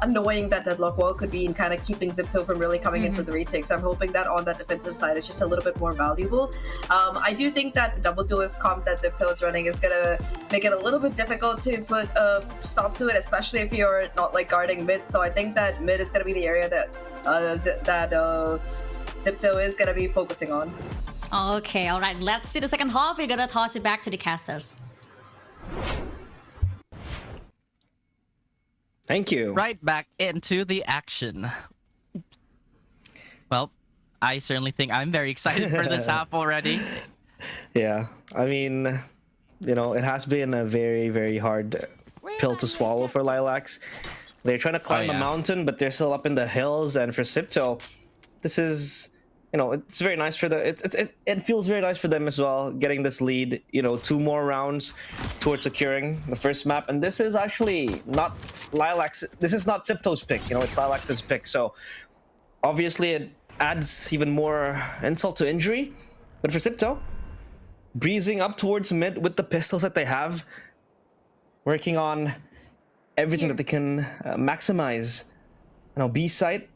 annoying that deadlock wall could be in kind of keeping XIPTO from really coming in for the retakes. I'm hoping that on that defensive side, it's just a little bit more valuable. I do think that the double duelist comp that XIPTO is running is going to make it a little bit difficult to put a stop to it, especially if you're not like guarding mid. So I think that mid is going to be the area that XIPTO is going to be focusing on. Okay, all right. Let's see the second half. We're gonna toss it back to the casters. Thank you. Right back into the action. Well, I certainly think I'm very excited for this half already. Yeah, I mean, you know, it has been a very, very hard pill to swallow for LILAX. They're trying to climb a mountain, but they're still up in the hills. And for XIPTO, this is, you know, it's very nice for them. It feels very nice for them as well, getting this lead, you know, 2 more rounds towards securing the first map. And this is actually not LILAX. This is not XIPTO's pick, you know, it's LILAX's pick. So obviously it adds even more insult to injury. But for XIPTO, breezing up towards mid with the pistols that they have, working on everything that they can maximize. You know, B site,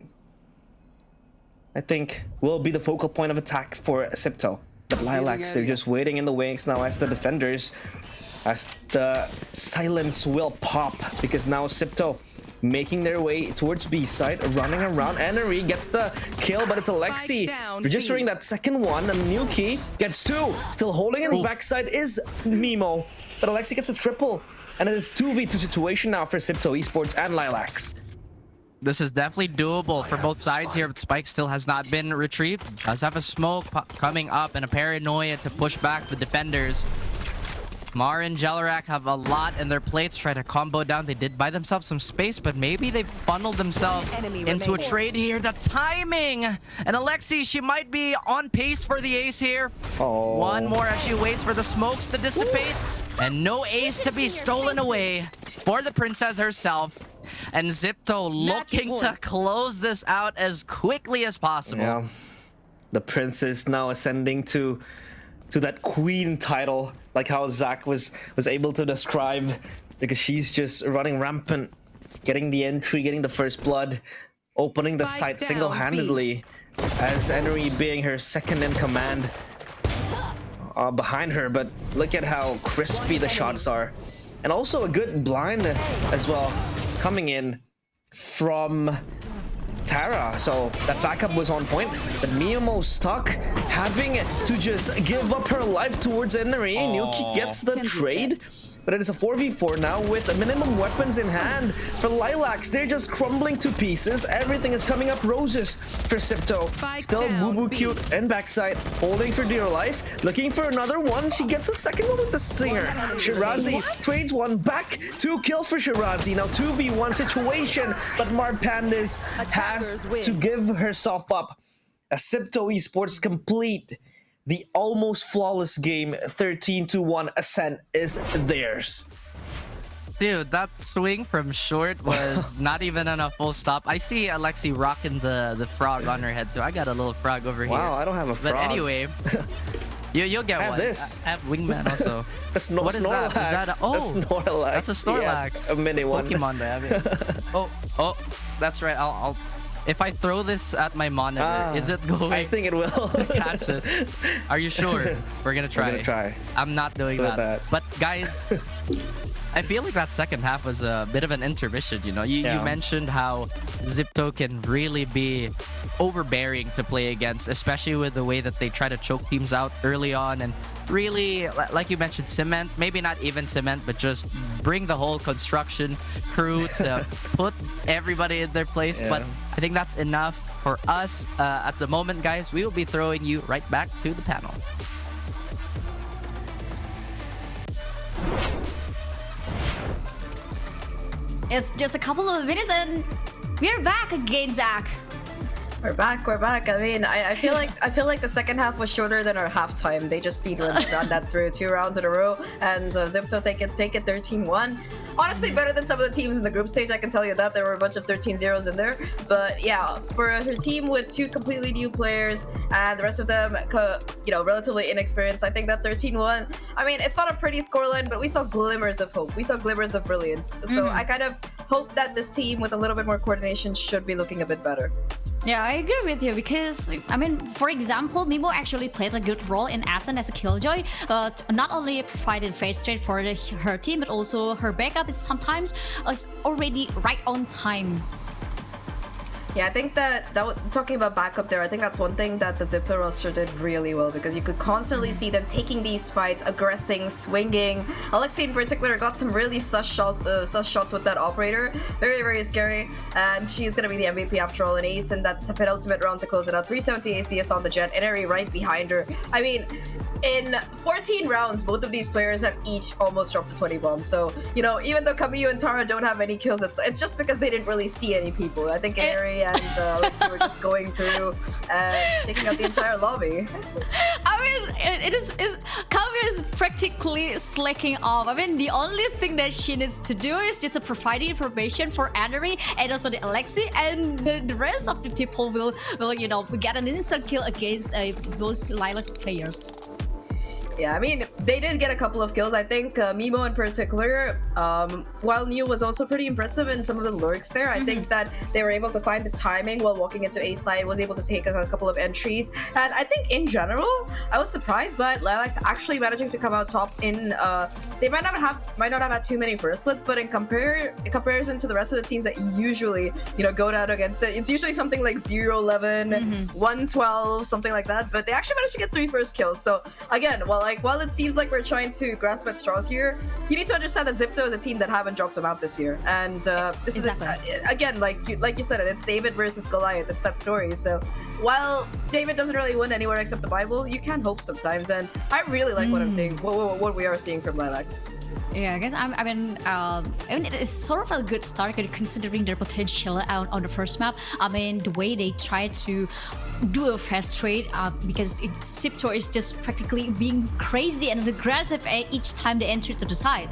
I think, will be the focal point of attack for XIPTO. But LILAX, they're just waiting in the wings now as the defenders, as the silence will pop, because now XIPTO making their way towards B side, running around. Enery gets the kill, but it's Alexi registering that second one, and Nuki gets 2. Still holding in the backside is Mimo, but Alexi gets a triple, and it is 2v2 situation now for XIPTO Esports and LILAX. This is definitely doable for both sides here, but Spike still has not been retrieved. Does have a smoke coming up and a paranoia to push back the defenders. Mar and Jelarak have a lot in their plates, try to combo down. They did buy themselves some space, but maybe they've funneled themselves into a trade here. The timing! And Alexi, she might be on pace for the ace here. One more as she waits for the smokes to dissipate. And no ace to be stolen away for the princess herself. And XIPTO looking to close this out as quickly as possible. Yeah. The princess now ascending to that queen title, like how Zach was able to describe, because she's just running rampant, getting the entry, getting the first blood, opening the site single-handedly, as Enery being her second in command behind her. But look at how crispy the shots are, and also a good blind as well coming in from Tara. So that backup was on point, but Miyamo stuck, having to just give up her life towards Enery. Nuki gets the trade, but it is a 4v4 now with minimum weapons in hand for LILAX. They're just crumbling to pieces. Everything is coming up roses for XIPTO. Still Boo Cute and backside, holding for dear life, looking for another one. She gets the second one with the stinger. Shirazi trades one back. 2 kills for Shirazi. Now 2v1 situation, but Mar Pandas has to give herself up as XIPTO Esports complete the almost flawless game. 13-1 ascent is theirs. Dude, that swing from short was not even on a full stop. I see Alexi rocking the frog on her head too. I got a little frog over here. Wow, I don't have a frog. But anyway, you'll get one. This. I have wingman also. What is that? Is that a Snorlax? That's a Snorlax. Yeah, a mini one. Pokemon there. Oh, that's right. I'll if I throw this at my monitor, is it going? I think it will. Catch it. Are you sure? We're gonna try. We're gonna try. I'm not doing that. But guys, I feel like that second half was a bit of an intermission. You know, you mentioned how XIPTO can really be overbearing to play against, especially with the way that they try to choke teams out early on, and really, like you mentioned, cement, maybe not even cement, but just bring the whole construction crew to put everybody in their place. But I think that's enough for us at the moment, guys. We will be throwing you right back to the panel. It's just a couple of minutes and we're back again, Zach. We're back. I mean, I feel like the second half was shorter than our halftime. They just speedrun that through 2 rounds in a row, and XIPTO take it 13-1. Honestly, better than some of the teams in the group stage. I can tell you that there were a bunch of 13-0s in there. But yeah, for her team with 2 completely new players and the rest of them, you know, relatively inexperienced, I think that 13-1. I mean, it's not a pretty scoreline, but we saw glimmers of hope. We saw glimmers of brilliance. So I kind of hope that this team with a little bit more coordination should be looking a bit better. Yeah, I agree with you because, I mean, for example, Mimo actually played a good role in Ascent as a killjoy. Not only provided face trade for her team, but also her backup is sometimes already right on time. Yeah, I think talking about backup there, I think that's one thing that the XIPTO roster did really well, because you could constantly see them taking these fights, aggressing, swinging. Alexi in particular got some really sus shots with that operator. Very, very scary. And she's going to be the MVP after all, an ace, and that's the penultimate round to close it out. 370 ACS on the Jet, Inari right behind her. I mean, in 14 rounds, both of these players have each almost dropped to 20 bombs. So, you know, even though Kamiyu and Tara don't have any kills, it's just because they didn't really see any people. I think Inari and Alexi were just going through and taking out the entire lobby. I mean, Kamiyu is practically slacking off. I mean, the only thing that she needs to do is just provide information for Inari and also the Alexi, and the rest of the people will you know, get an instant kill against those LILAX players. Yeah, I mean, they did get a couple of kills. I think Mimo in particular, while New was also pretty impressive in some of the lurks there, I think that they were able to find the timing while walking into A side, was able to take a couple of entries. And I think in general, I was surprised by LILAX actually managing to come out top in, they might not have had too many first splits, but in comparison to the rest of the teams that usually, you know, go down against it, it's usually something like 0-11, 1-12, something like that. But they actually managed to get 3 first kills. So again, while it seems like we're trying to grasp at straws here, you need to understand that XIPTO is a team that haven't dropped a map this year, and this is again, like you said, it's David versus Goliath. It's that story. So while David doesn't really win anywhere except the Bible, you can hope sometimes, and I really like what I'm seeing, what we are seeing from LILAX. Yeah, I guess I mean, it is sort of a good start considering their potential on the first map. I mean, the way they try to do a fast trade, because XIPTO is just practically being crazy and aggressive each time they enter to the side.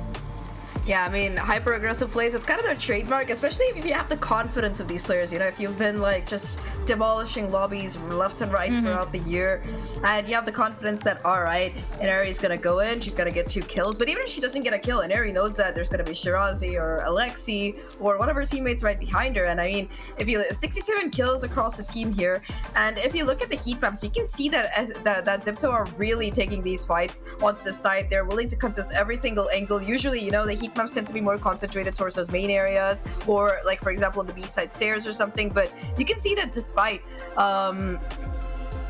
Yeah, I mean, hyper-aggressive plays, it's kind of their trademark, especially if you have the confidence of these players, you know, if you've been, like, just demolishing lobbies left and right throughout the year, and you have the confidence that, alright, Inari's gonna go in, she's gonna get 2 kills, but even if she doesn't get a kill, Inari knows that there's gonna be Shirazi or Alexi or one of her teammates right behind her, and I mean, if you 67 kills across the team here, and if you look at the heat maps, you can see that XIPTO are really taking these fights onto the side. They're willing to contest every single angle. Usually, you know, the heat maps tend to be more concentrated towards those main areas, or like, for example, the B-side stairs or something, but you can see that despite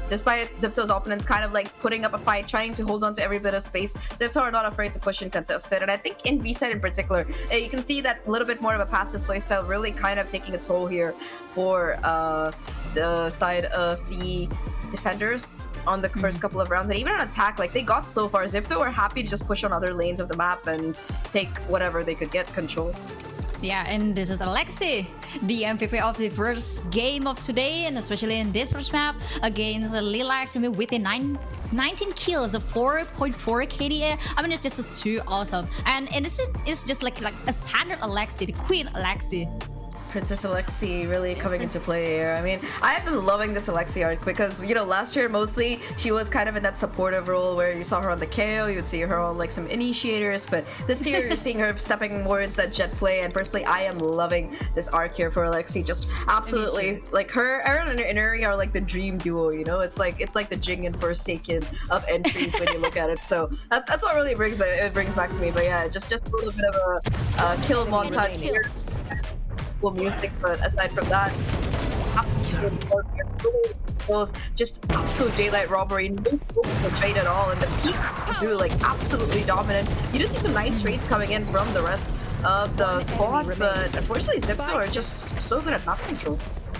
XIPTO's opponents kind of like putting up a fight, trying to hold on to every bit of space, XIPTO are not afraid to push and contest it. And I think in B-side in particular, you can see that a little bit more of a passive playstyle really kind of taking a toll here for the side of the defenders on the first couple of rounds. And even on attack, like, they got so far. XIPTO were happy to just push on other lanes of the map and take whatever they could get control. Yeah, and this is Alexi, the MVP of the first game of today, and especially in this first map against LILAX with a 19 kills, a 4.4 KDA. I mean, it's just too awesome. And it's just like a standard Alexi, the Queen Alexi. Princess Alexi really coming into play here. I mean, I have been loving this Alexi arc because, you know, last year mostly she was kind of in that supportive role where you saw her on the KO, you would see her on like some initiators, but this year you're seeing her stepping more into that jet play, and personally I am loving this arc here for Alexi. Just absolutely, like, her and Inari are like the dream duo, you know? It's like the Jing and Forsaken of entries when you look at it. So that's what really brings back to me. But yeah, just a little bit of a kill montage here. Music, but aside from that, just absolute daylight robbery, no trade at all, and the peak do like absolutely dominant. You do see some nice trades coming in from the rest of the squad, but unfortunately XIPTO are just so good at map control.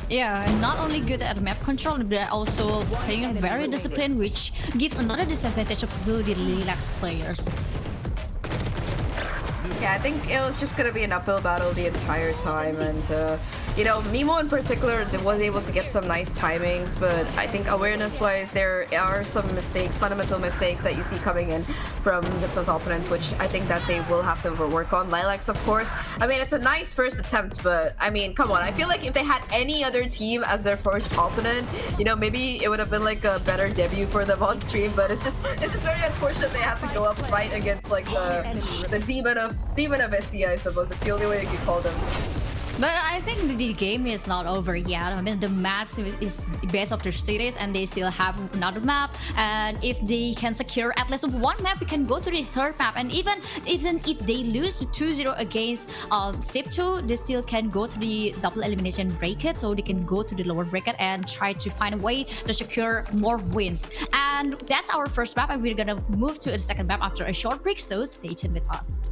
Yeah, and not only good at map control, but they're also playing very disciplined, which gives another disadvantage to the LILAX players. Yeah, I think it was just going to be an uphill battle the entire time, and you know, Mimo in particular was able to get some nice timings, but I think awareness-wise there are some mistakes, fundamental mistakes that you see coming in from XIPTO's opponents, which I think that they will have to work on. LILAX, of course, I mean, it's a nice first attempt, but I mean, come on, I feel like if they had any other team as their first opponent, you know, maybe it would have been like a better debut for them on stream, but it's just very unfortunate they had to go up right against like the demon of SC, I suppose. It's the only way you could call them. But I think the game is not over yet. I mean, the match is based off their cities, and they still have another map. And if they can secure at least one map, we can go to the third map. And even if they lose to 2-0 against XIPTO, they still can go to the double elimination bracket, so they can go to the lower bracket and try to find a way to secure more wins. And that's our first map, and we're gonna move to a second map after a short break. So stay tuned with us.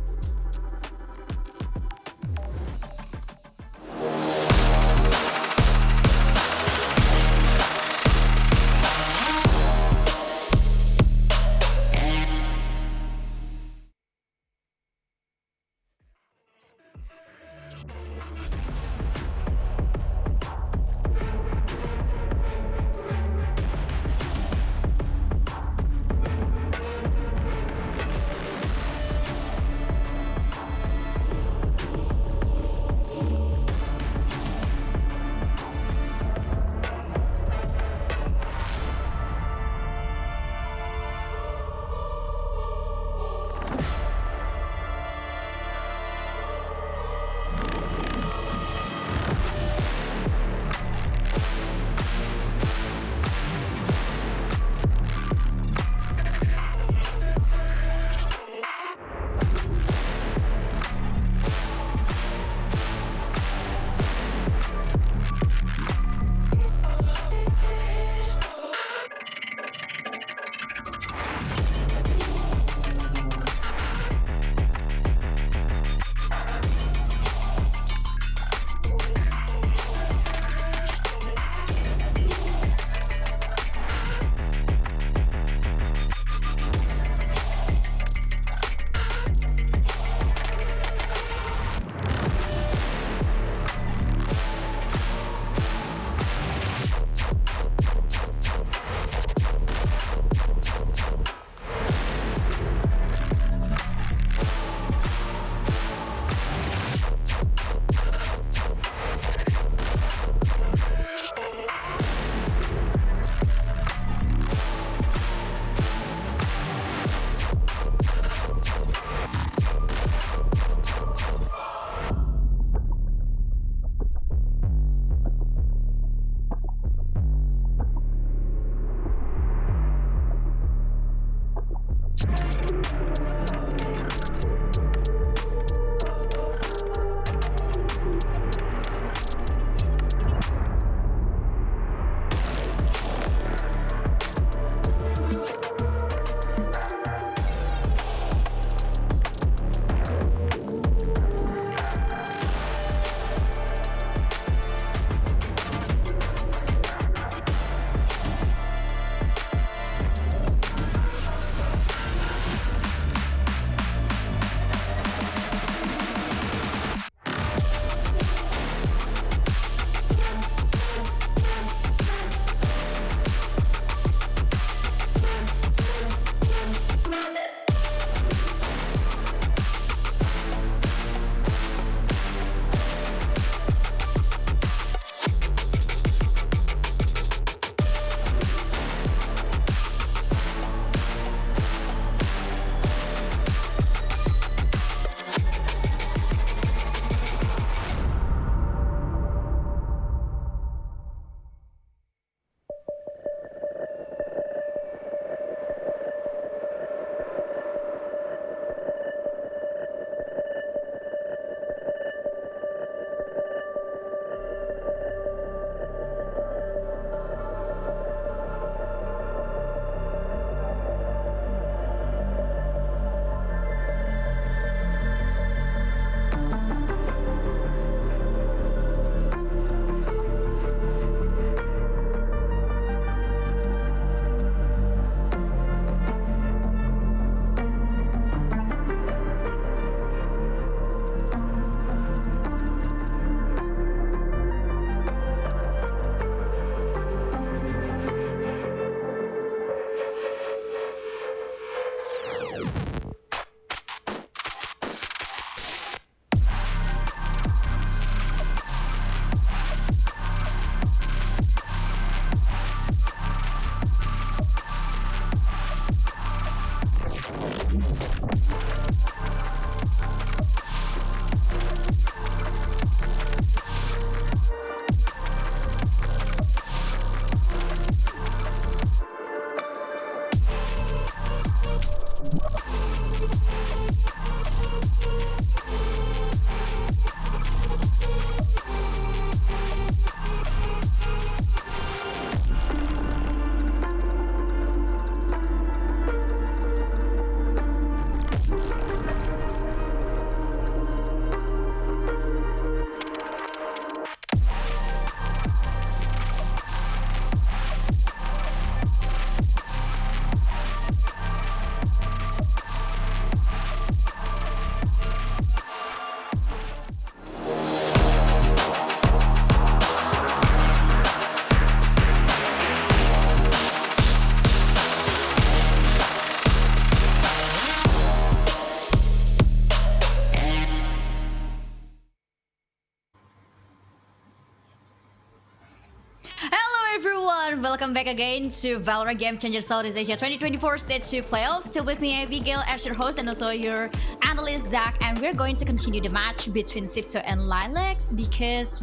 welcome back again to Valorant Game Changer Southeast Asia 2024 Stage 2 Playoffs. Still with me, Abigail, as your host, and also your analyst, Zach. And we're going to continue the match between XIPTO and LILAX because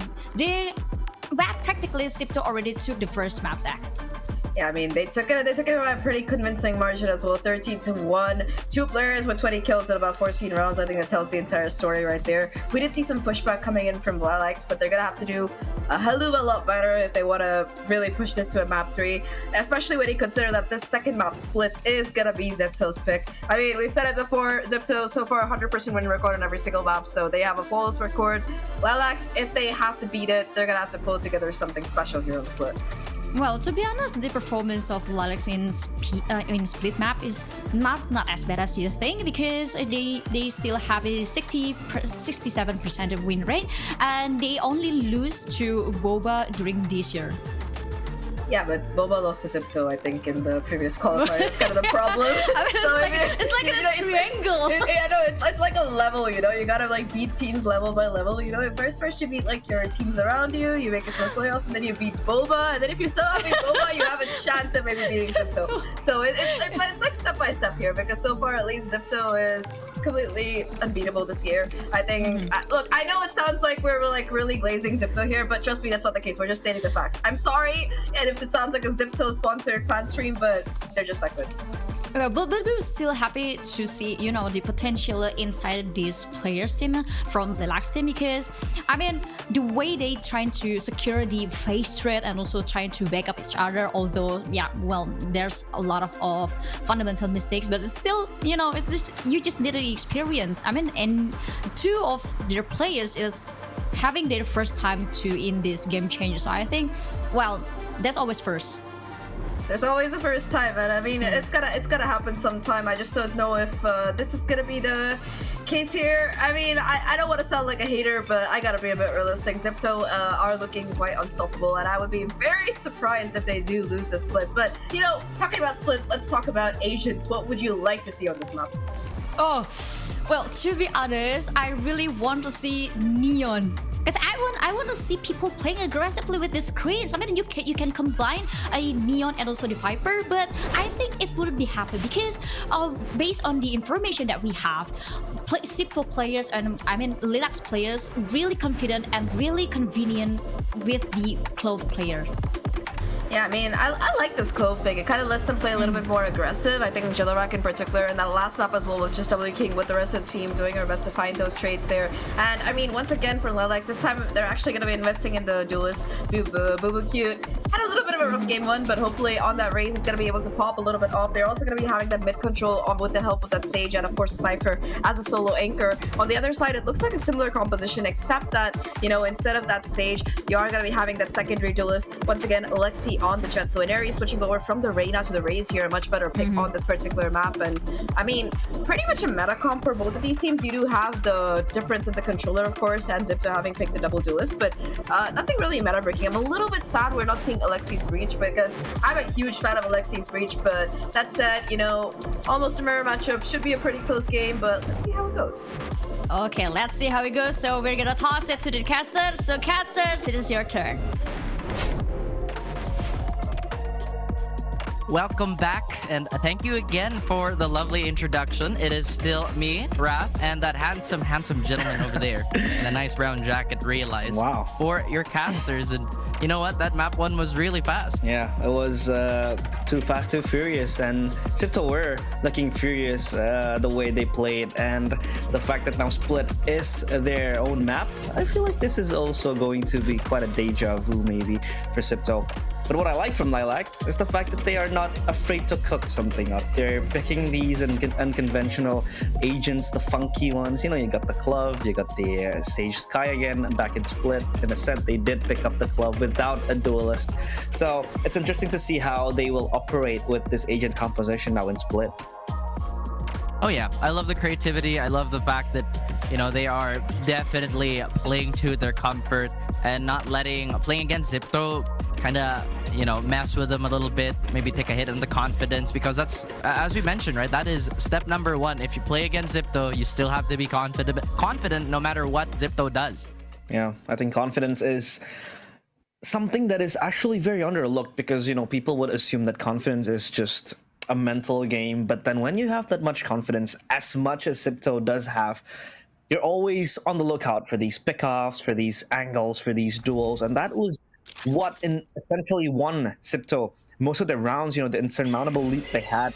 practically XIPTO already took the first map, Zach. Yeah, I mean, they took it by a pretty convincing margin as well, 13-1. 2 players with 20 kills in about 14 rounds. I think that tells the entire story right there. We did see some pushback coming in from LILAX, but they're gonna have to do a hell of a lot better if they want to really push this to a map 3, especially when you consider that this second map split is gonna be XIPTO's pick. I mean, we've said it before, XIPTO so far 100% win record on every single map, so they have a flawless record. LILAX, if they have to beat it, they're gonna have to pull together something special here on split. Well, to be honest, the performance of LILAX in split map is not as bad as you think because they still have a 67% of win rate and they only lose to Boba during this year. Yeah, but Boba lost to XIPTO, I think, in the previous qualifier. It's kind of the problem. It's like a triangle. Yeah, no, it's like a level, you know? You gotta like beat teams level by level, you know? First you beat like your teams around you, you make it to the playoffs, and then you beat Boba, and then if you still have Boba, you have a chance at maybe beating XIPTO. So it's like step by step here, because so far at least XIPTO is completely unbeatable this year. I think, look, I know it sounds like we're like really glazing XIPTO here, but trust me, that's not the case. We're just stating the facts. I'm sorry, and if this sounds like a XIPTO sponsored fan stream, but they're just that good. But we're still happy to see, you know, the potential inside this players team from the LILAX team because, I mean, the way they trying to secure the face trade and also trying to back up each other, although, yeah, well, there's a lot of fundamental mistakes, but it's still, you know, it's just, you just need the experience. I mean, and 2 of their players is having their first time to in this game changer. So I think, well, that's always first. There's always a first time, and I mean, it's gonna happen sometime. I just don't know if this is gonna be the case here. I mean, I don't want to sound like a hater, but I gotta be a bit realistic. XIPTO are looking quite unstoppable, and I would be very surprised if they do lose the split. But, you know, talking about split, let's talk about agents. What would you like to see on this map? Oh, well, to be honest, I really want to see Neon. Because I want to see people playing aggressively with the screens. I mean, you can combine a Neon and also the Viper, but I think it wouldn't be happy because based on the information that we have, XIPTO players and I mean LILAX players really confident and really convenient with the Clove player. Yeah, I mean, I like this Clove pick. It kind of lets them play a little bit more aggressive. I think LILAX in particular, and that last map as well was just W King with the rest of the team doing our best to find those trades there. And I mean, once again for LILAX, this time they're actually going to be investing in the duelist. Boo Cute had a little bit of a rough game 1, but hopefully on that race it's going to be able to pop a little bit off. They're also going to be having that mid control on with the help of that Sage and of course a Cypher as a solo anchor. On the other side, it looks like a similar composition, except that, you know, instead of that Sage, you are going to be having that secondary duelist. Once again, Alexi on the Jet. So Inari switching over from the Reyna to the Raze here, a much better pick on this particular map. And I mean, pretty much a meta comp for both of these teams. You do have the difference in the controller, of course, and XIPTO having picked the double duelist, but nothing really meta breaking. I'm a little bit sad we're not seeing Alexi's Breach because I'm a huge fan of Alexi's Breach, but that said, you know, almost a mirror matchup, should be a pretty close game, but let's see how it goes. Okay, let's see how it goes. So we're gonna toss it to the casters. So casters, it is your turn. Welcome back, and thank you again for the lovely introduction. It is still me, Raph, and that handsome gentleman over there in a nice brown jacket, Realize. Wow. For your casters, and you know what? That map 1 was really fast. Yeah, it was too fast, too furious, and XIPTO were looking furious the way they played, and the fact that now Split is their own map, I feel like this is also going to be quite a deja vu maybe for XIPTO. But what I like from LILAX is the fact that they are not afraid to cook something up. They're picking these unconventional agents, the funky ones. You know, you got the Clove, you got the Sage Sky again, and back in Split. In a sense, they did pick up the Clove without a duelist. So it's interesting to see how they will operate with this agent composition now in Split. Oh yeah, I love the creativity. I love the fact that, you know, they are definitely playing to their comfort and not letting playing against XIPTO kind of, you know, mess with them a little bit, maybe take a hit on the confidence, because that's, as we mentioned, right, that is step number 1. If you play against XIPTO, you still have to be confident no matter what XIPTO does. Yeah, I think confidence is something that is actually very underlooked, because you know people would assume that confidence is just a mental game, but then when you have that much confidence, as much as XIPTO does have, you're always on the lookout for these pickoffs, for these angles, for these duels, and that was what essentially won XIPTO most of their rounds. You know, the insurmountable lead they had,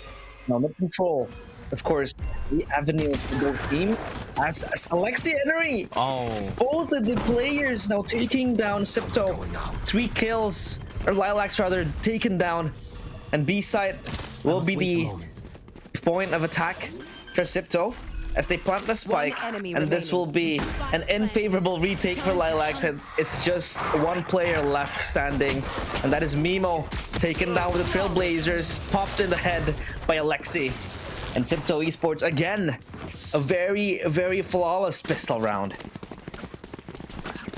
the control, of course, the avenue to go team as Alexi Enery. Oh. Both of the players now taking down XIPTO. 3 kills, or LILAX rather, taken down, and B side will be the point of attack for XIPTO as they plant the spike, and this will be an unfavorable retake for LILAX, and it's just one player left standing, and that is Mimo, taken down with the Trailblazers, popped in the head by Alexi. And XIPTO Esports, again, a very, very flawless pistol round.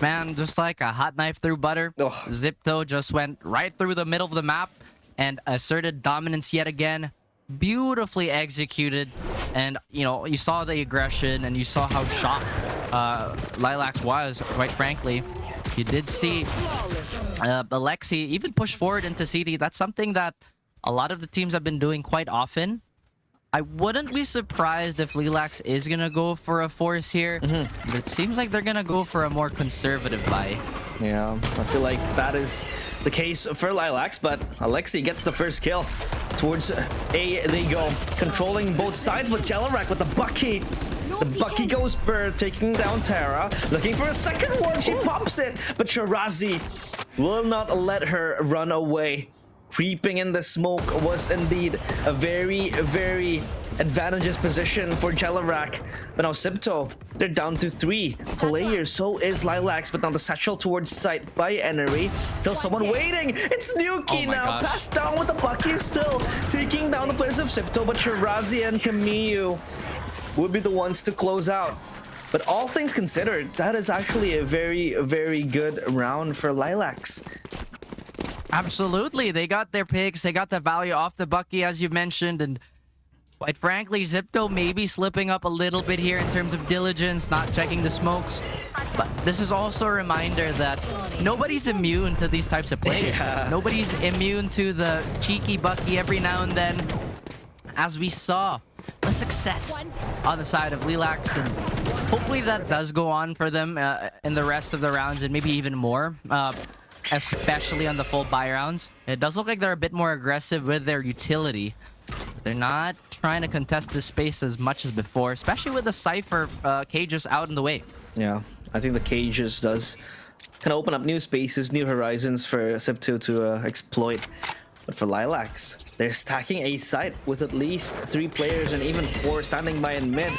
Man, just like a hot knife through butter, Ugh. XIPTO just went right through the middle of the map and asserted dominance yet again. Beautifully executed, and you know, you saw the aggression and you saw how shocked LILAX was, quite frankly. You did see Alexi even push forward into CT. That's something that a lot of the teams have been doing quite often. I wouldn't be surprised if LILAX is gonna go for a force here, but it seems like they're gonna go for a more conservative buy. Yeah, I feel like that is the case for LILAX, but Alexi gets the first kill. Towards A they go, controlling both sides, but Jelarak with the Bucky. The Bucky goes Bird, taking down Tara, looking for a second one, she pops it, but Shirazi will not let her run away. Creeping in the smoke was indeed a very, very advantageous position for Jelarak. But now XIPTO, they're down to 3 players. So is LILAX, but now the satchel towards sight by Enery. Still someone waiting. It's Nuki Oh my now. gosh. Passed down with the Bucky, still taking down the players of XIPTO. But Shirazi and Kamiyu would be the ones to close out. But all things considered, that is actually a very, very good round for LILAX. Absolutely, they got their picks, they got the value off the Bucky, as you mentioned, and quite frankly, XIPTO may be slipping up a little bit here in terms of diligence, not checking the smokes. But this is also a reminder that nobody's immune to these types of plays. Yeah. Nobody's immune to the cheeky Bucky every now and then. As we saw, the success on the side of LILAX, and hopefully that does go on for them in the rest of the rounds, and maybe even more. Especially on the full buy rounds. It does look like they're a bit more aggressive with their utility. They're not trying to contest this space as much as before, especially with the Cypher cages out in the way. Yeah, I think the cages does kind of open up new spaces, new horizons for XIPTO to exploit. But for LILAX, they're stacking a site with at least 3 players and even 4 standing by in mid.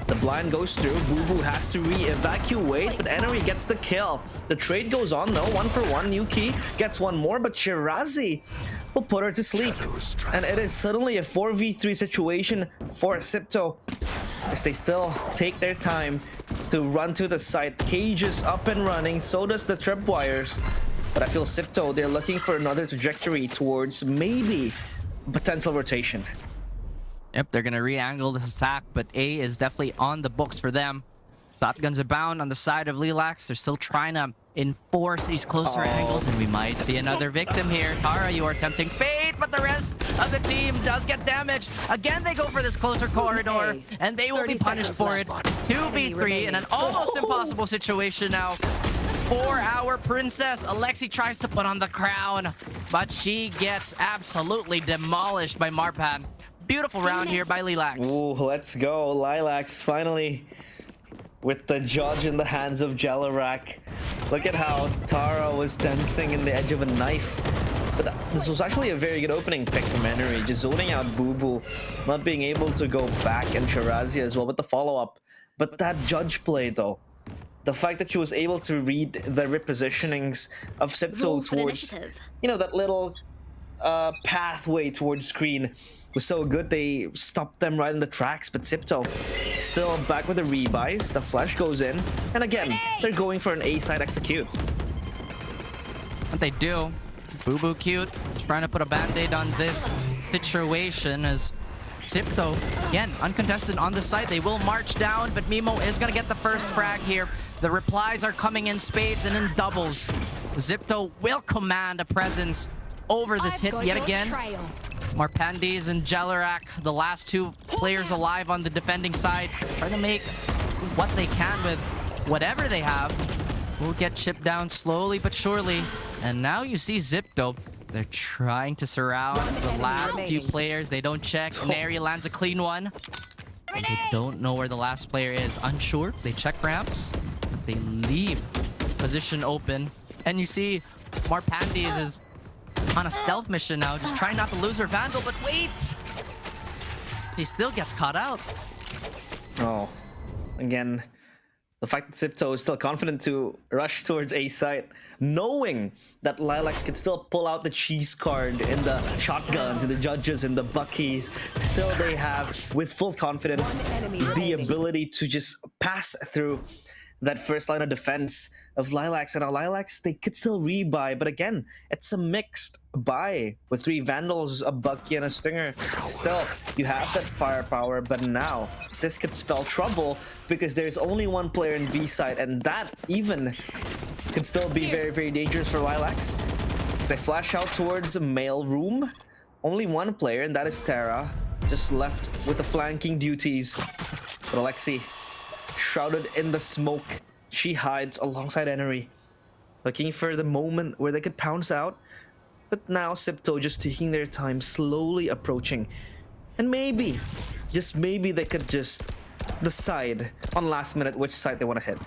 The blind goes through, Boo has to re-evacuate, but Enery gets the kill. The trade goes on though, 1 for 1, Nuki gets 1 more, but Shirazi will put her to sleep. And it is suddenly a 4v3 situation for XIPTO, as they still take their time to run to the site. Cages up and running, so does the tripwires. But I feel XIPTO, they're looking for another trajectory towards maybe potential rotation. Yep, they're gonna re-angle this attack, but A is definitely on the books for them. Shotguns abound on the side of LILAX. They're still trying to enforce these closer angles, and we might see another victim here. Tara, you are tempting fate, but the rest of the team does get damaged. Again, they go for this closer corridor, and they will be punished for it. 2v3 in an almost impossible situation now. For our princess, Alexi tries to put on the crown, but she gets absolutely demolished by Marpan. Beautiful round here by LILAX. Ooh, let's go. LILAX finally with the judge in the hands of Jelarak. Look at how Tara was dancing in the edge of a knife. But this was actually a very good opening pick from Enery, just zoning out Boo, not being able to go back, and Shirazi as well with the follow-up. But that judge play though, the fact that she was able to read the repositionings of XIPTO towards, you know, that little pathway towards screen was so good. They stopped them right in the tracks, but XIPTO still back with the rebuys. The flash goes in, and again, they're going for an A-side execute. What they do, Boo cute, trying to put a band-aid on this situation as XIPTO, again, uncontested on the side. They will march down, but Mimo is going to get the first frag here. The replies are coming in spades and in doubles. XIPTO will command a presence over this hit yet again. Marpandes and Jelarak, the last two players alive on the defending side, trying to make what they can with whatever they have. Will get chipped down slowly but surely. And now you see XIPTO. They're trying to surround the last few players. They don't check. Neri lands a clean one. And they don't know where the last player is. Unsure. They check ramps. They leave position open. And you see Marpandes is on a stealth mission now, just trying not to lose her Vandal, but wait! He still gets caught out. Oh, again, the fact that XIPTO is still confident to rush towards A site, knowing that LILAX could still pull out the cheese card in the shotguns, in the judges, in the buckies. Still, they have, with full confidence, the ability to just pass through that first line of defense of LILAX. And now LILAX, they could still rebuy, but again, it's a mixed buy with 3 Vandals, a Bucky, and a Stinger. Still, you have that firepower, but now this could spell trouble because there's only one player in B side, and that even could still be very, very dangerous for LILAX. They flash out towards a mail room. Only one player, and that is Tara, just left with the flanking duties. But Alexi, shrouded in the smoke, she hides alongside Enery, looking for the moment where they could pounce out. But now XIPTO just taking their time, slowly approaching. And maybe, just maybe, they could just decide on last minute which side they want to hit.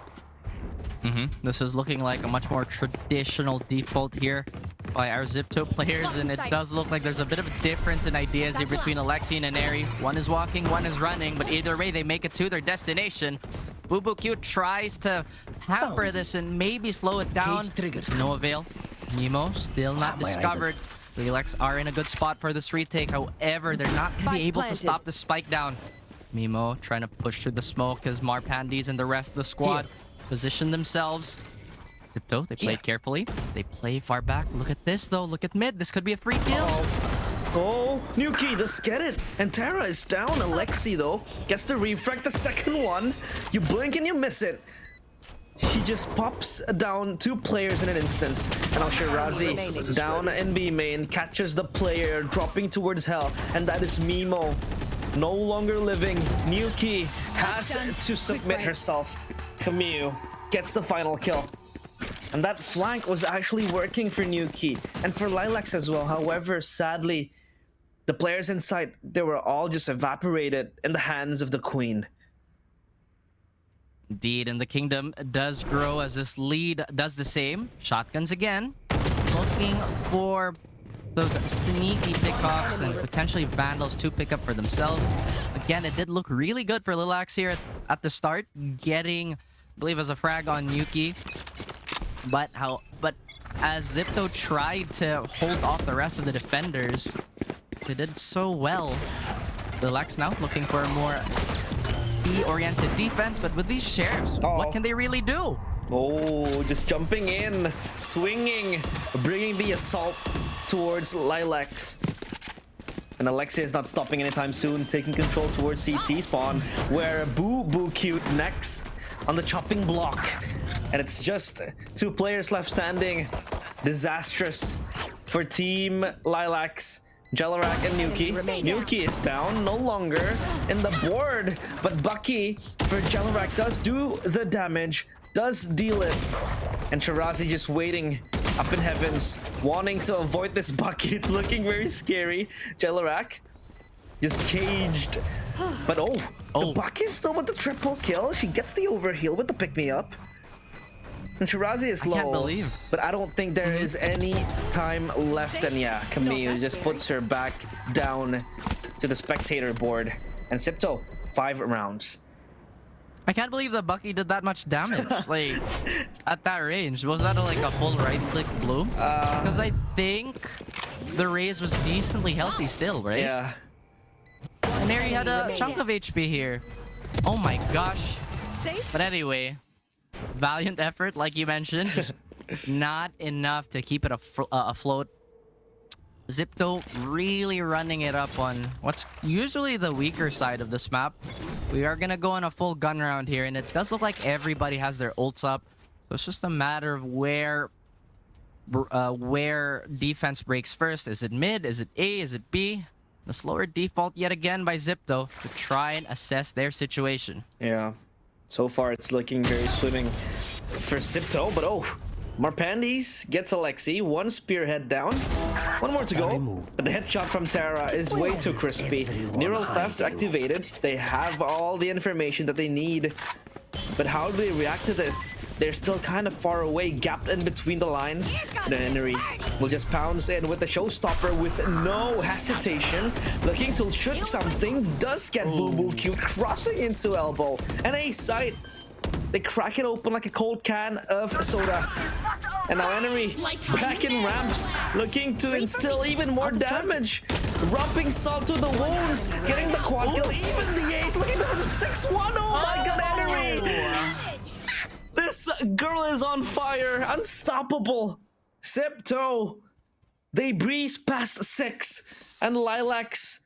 This is looking like a much more traditional default here by our XIPTO players, and it does look like there's a bit of a difference in ideas here between Alexi and Neri. One is walking, one is running, but either way, they make it to their destination. BooBooQ tries to hamper this and maybe slow it down. No avail. Nemo still not discovered. LILAX are in a good spot for this retake. However, they're not going to be able to stop the spike down. Mimo trying to push through the smoke as Marpandes and the rest of the squad position themselves. XIPTO, they played carefully. They play far back. Look at this, though. Look at mid. This could be a free kill. Oh, Nuki does get it. And Tara is down. Alexi, though, gets to refract the second one. You blink and you miss it. He just pops down 2 players in an instance. And now Shirazi down in B main, catches the player dropping towards hell. And that is Mimo. No longer living. Nuki has to submit herself. Camille gets the final kill. And that flank was actually working for Nuki and for LILAX as well. However, sadly, the players inside, they were all just evaporated in the hands of the Queen. Indeed, and the kingdom does grow as this lead does the same. Shotguns again, looking for those sneaky pickoffs and potentially Vandals to pick up for themselves. Again, it did look really good for LILAX here at the start, getting, I believe, as a frag on Nuki. But as XIPTO tried to hold off the rest of the defenders, they did so well. LILAX now looking for a more B-oriented defense, but with these sheriffs, what can they really do? Oh, just jumping in, swinging, bringing the assault towards LILAX. And Alexia is not stopping anytime soon, taking control towards CT spawn, where BooBooQ next on the chopping block. And it's just 2 players left standing. Disastrous for Team LILAX. Jelarak and Nuki. Nuki is down, no longer in the board. But Bucky for Jelarak does do the damage, does deal it. And Shirazi just waiting up in heavens, wanting to avoid this Bucky. It's looking very scary. Jelarak just caged. But the Bucky's still with the triple kill. She gets the overheal with the pick-me-up. And Shirazi is low, I can't believe. but I don't think there is any time left. And yeah, Camille just puts her back down to the spectator board. And XIPTO, 5 rounds. I can't believe that Bucky did that much damage. Like, at that range. Was that like a full right-click bloom? Because I think the Raze was decently healthy still, right? Yeah. And there he had a chunk of HP here. Oh my gosh. But anyway, valiant effort, like you mentioned. Just not enough to keep it afloat. XIPTO really running it up on what's usually the weaker side of this map. We are gonna go on a full gun round here, and it does look like everybody has their ults up. So it's just a matter of where where defense breaks first. Is it mid? Is it A? Is it B? The slower default yet again by XIPTO to try and assess their situation. Yeah. So far, it's looking very swimming for XIPTO, but oh, Marpandes gets Alexi, one spearhead down, one more to go, but the headshot from Tara is way too crispy. Neural theft activated, they have all the information that they need, but how do they react to this? They're still kind of far away, gapped in between the lines. Then Henry will just pounce in with the showstopper with no hesitation, looking to shoot something, does get Boo Boo Cute crossing into elbow, and a sight. They crack it open like a cold can of soda. And now Henry back in ramps, looking to instill even more damage. Rubbing salt to the wounds, getting the quad kill, even the ace, looking for the 6-1. Oh my god, Henry! This girl is on fire, unstoppable. XIPTO, they breeze past 6, and LILAX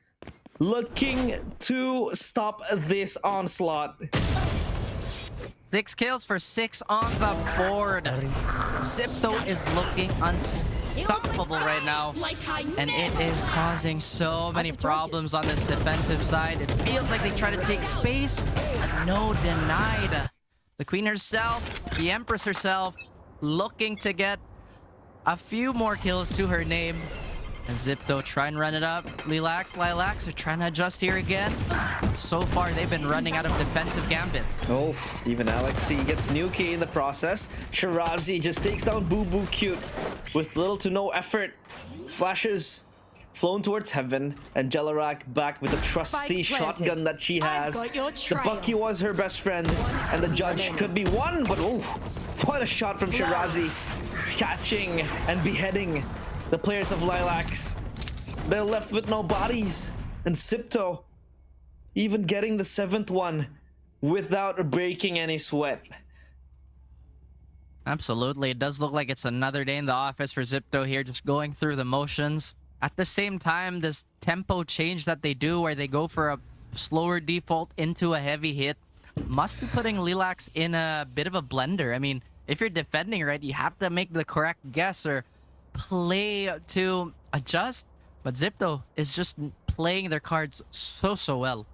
looking to stop this onslaught. 6 kills for 6 on the board. XIPTO is looking unstoppable right now, and it is causing so many problems on this defensive side. It feels like they try to take space, but no, denied. The Queen herself, the Empress herself, looking to get a few more kills to her name. And XIPTO try and run it up. LILAX are trying to adjust here again. So far, they've been running out of defensive gambits. Oh, even Alexi gets Nuki in the process. Shirazi just takes down Boo Boo Cute with little to no effort. Flashes flown towards heaven, and Jelarak back with the trusty shotgun that she has. The Bucky was her best friend, and the judge could be one, but oh, what a shot from Shirazi. Catching and beheading the players of LILAX. They're left with no bodies. And XIPTO even getting the 7th one without breaking any sweat. Absolutely. It does look like it's another day in the office for XIPTO here, just going through the motions. At the same time, this tempo change that they do where they go for a slower default into a heavy hit must be putting LILAX in a bit of a blender. I mean, if you're defending, right, you have to make the correct guess or play to adjust, but XIPTO is just playing their cards so well.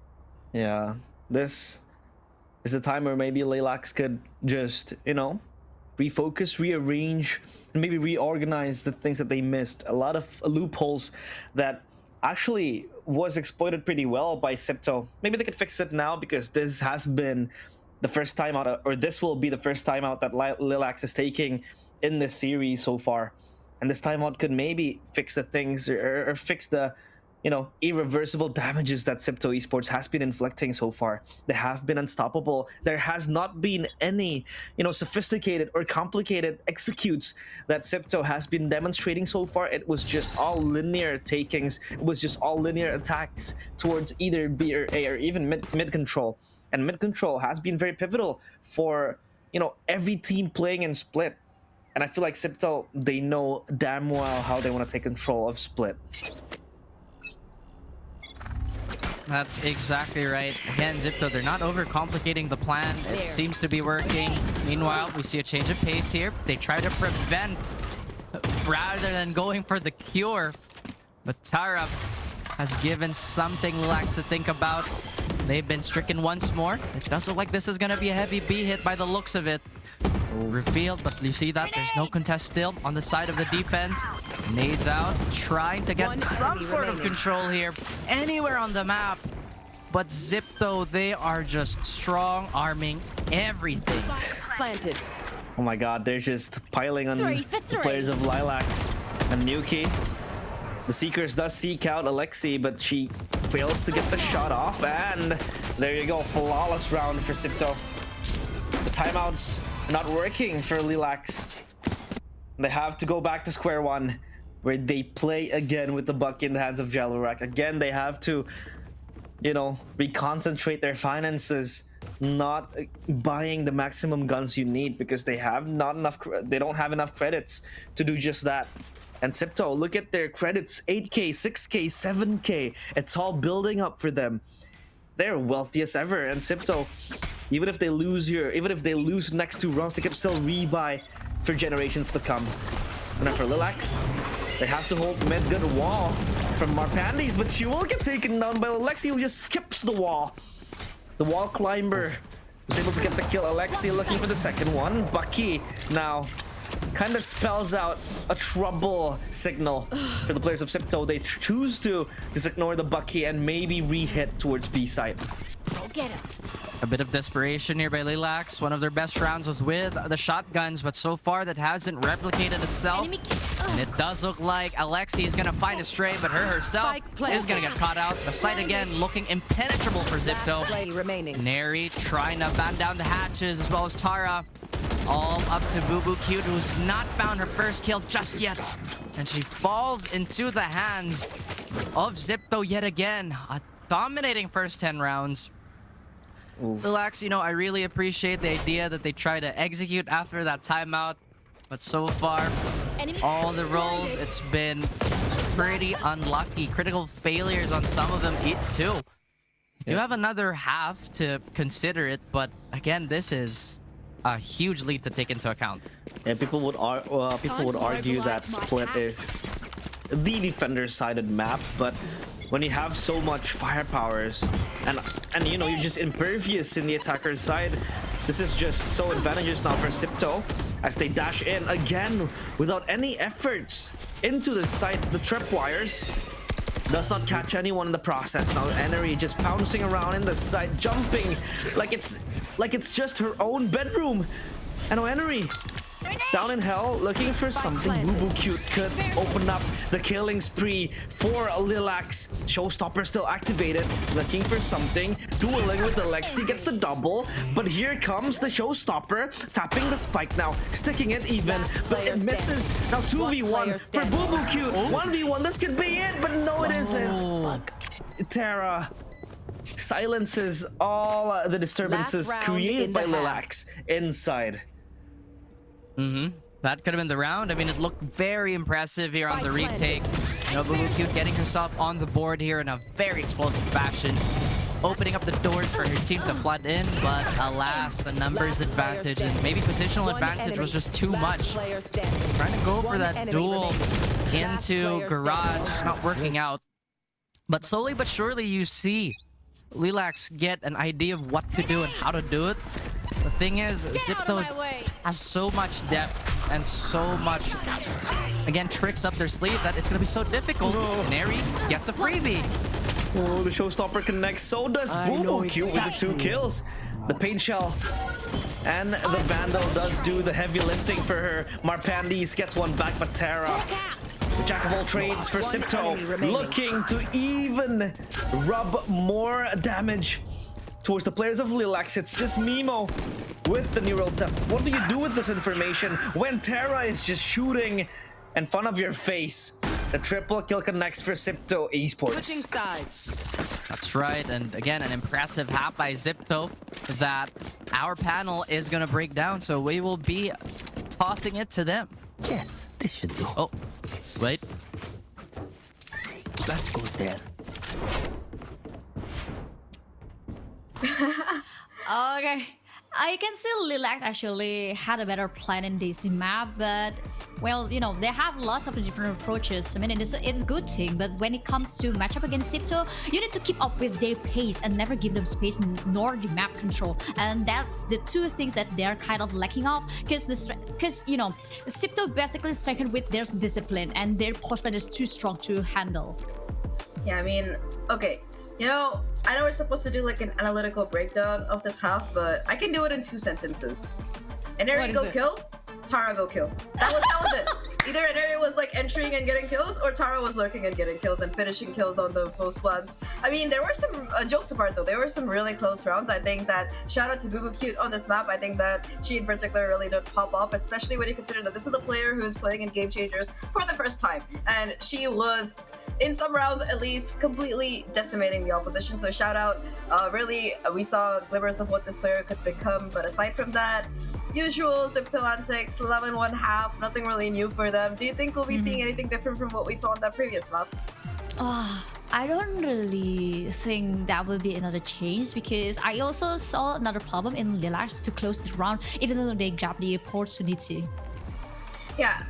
Yeah, this is a time where maybe LILAX could just, you know, refocus, rearrange, and maybe reorganize the things that they missed. A lot of loopholes that actually was exploited pretty well by XIPTO. Maybe they could fix it now, because this has been the first time out, or this will be the first time out that LILAX is taking in this series so far. And this timeout could maybe fix the things, or fix the, you know, irreversible damages that XIPTO Esports has been inflicting so far. They have been unstoppable. There has not been any, you know, sophisticated or complicated executes that XIPTO has been demonstrating so far. It was just all linear takings. It was just all linear attacks towards either B or A, or even mid control. And mid control has been very pivotal for, you know, every team playing in Split. And I feel like XIPTO, they know damn well how they want to take control of Split. That's exactly right. Again, XIPTO, they're not overcomplicating the plan. It seems to be working. Meanwhile, we see a change of pace here. They try to prevent rather than going for the cure. But Tara has given something LILAX to think about. They've been stricken once more. It does look like this is going to be a heavy B hit by the looks of it. Revealed, but you see that there's no contest still on the side of the defense. Nades out, trying to get some sort of control here anywhere on the map. But XIPTO, they are just strong arming everything. Planted. Oh my god, they're just piling on the players of LILAX. And Nuki, the Seekers does seek out Alexi, but she fails to get the shot off. And there you go, flawless round for XIPTO. The timeouts not working for LILAX. They have to go back to square one, where they play again with the buck in the hands of Jelarak. Again, they have to, you know, reconcentrate their finances, not buying the maximum guns you need, because they have not enough. They don't have enough credits to do just that. And XIPTO, look at their credits: 8K, 6K, 7K. It's all building up for them. They're wealthiest ever, and XIPTO, even if they lose next 2 rounds, they can still rebuy for generations to come. And then for LILAX, they have to hold mid good wall from Marpandes, but she will get taken down by Alexi, who just skips the wall. The wall climber was able to get the kill. Alexi looking for the second one. Bucky now kind of spells out a trouble signal for the players of XIPTO. They choose to just ignore the Bucky and maybe re-hit towards B side. Go get him. A bit of desperation here by LILAX. One of their best rounds was with the shotguns, but so far that hasn't replicated itself. And it does look like Alexi is going to find a stray, but her herself is going to get caught out. The site again looking impenetrable for XIPTO. Neri trying to batten down the hatches, as well as Tara. All up to Boo Cute, who's not found her first kill just yet. And she falls into the hands of XIPTO yet again. A dominating first 10 rounds. LILAX, you know, I really appreciate the idea that they try to execute after that timeout. But so far, all the roles, it's been pretty unlucky. Critical failures on some of them too. You have another half to consider it, but again, this is a huge lead to take into account. Yeah, people would argue that Split is the defender-sided map, but when you have so much firepowers and you know, you're just impervious in the attacker's side, this is just so advantageous now for XIPTO as they dash in again without any efforts into the site. The tripwires does not catch anyone in the process. Now Enery just pouncing around in the site, jumping like it's just her own bedroom. And now Enery down in hell, looking for something. Boo Cute could open up the killing spree for LILAX. Showstopper still activated, looking for something. Dueling with Alexi, gets the double, but here comes the Showstopper, tapping the spike now, sticking it even, but it misses. Now 2v1 for Boo Cute. 1v1, this could be it, but no, it isn't. Tara silences all the disturbances created by LILAX inside. That could have been the round. I mean, it looked very impressive here on the retake. You know, Boo Cute getting herself on the board here in a very explosive fashion, opening up the doors for her team to flood in, but alas, the numbers advantage and maybe positional advantage was just too much. Trying to go for that duel into Garage, not working out. But slowly but surely you see LILAX get an idea of what to do and how to do it. The thing is, XIPTO has so much depth and so much, again, tricks up their sleeve that it's going to be so difficult. Neri gets a freebie. Oh, the Showstopper connects. So does Boo Cute with the 2 kills. The Pain Shell and the Vandal does do the heavy lifting for her. Marpandes gets one back, but Tara, the jack of all trades for XIPTO, looking to even rub more damage towards the players of LILAX. It's just Mimo with the neural theft. What do you do with this information when Tara is just shooting in front of your face? The triple kill connects for XIPTO Esports. Switching sides. That's right, and again, an impressive half by XIPTO that our panel is gonna break down, so we will be tossing it to them. Yes, this should do. Oh, wait. That goes there. Okay, I can see LILAX actually had a better plan in this map, but well, you know, they have lots of different approaches. I mean, it's a good thing, but when it comes to matchup against XIPTO, you need to keep up with their pace and never give them space nor the map control. And that's the two things that they're kind of lacking of, because you know, XIPTO basically stricken with their discipline and their postman is too strong to handle. Yeah, I mean, okay. You know, I know we're supposed to do like an analytical breakdown of this half, but I can do it in 2 sentences. Enery go kill, Tara go kill. That was it. Either Enery was like entering and getting kills, or Tara was lurking and getting kills and finishing kills on the post plants. I mean, there were some jokes apart though. There were some really close rounds. I think that shout out to Boo Cute on this map. I think that she in particular really did pop up, especially when you consider that this is a player who is playing in Game Changers for the first time, and she was, in some rounds at least, completely decimating the opposition. So shout out. Really, we saw glimmers of what this player could become, but aside from that, usual XIPTO antics, 11-1/2, nothing really new for them. Do you think we'll be seeing anything different from what we saw on that previous map? I don't really think that will be another change, because I also saw another problem in LILAX to close the round, even though they grabbed the opportunity. Yeah.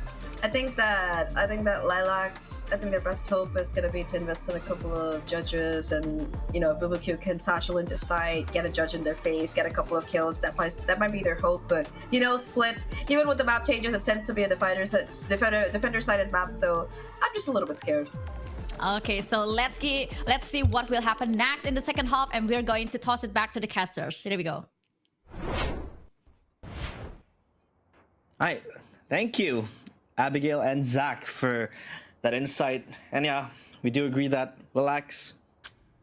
I think that LILAX, I think their best hope is gonna be to invest in a couple of judges, and you know, BBQ can satchel into site, get a judge in their face, get a couple of kills. That might be their hope. But you know, Split, even with the map changes, it tends to be a defender-sided map. So I'm just a little bit scared. Okay, so let's see what will happen next in the second half, and we're going to toss it back to the casters. Here we go. All right, thank you, Abigail and Zach, for that insight. And yeah, we do agree that LILAX,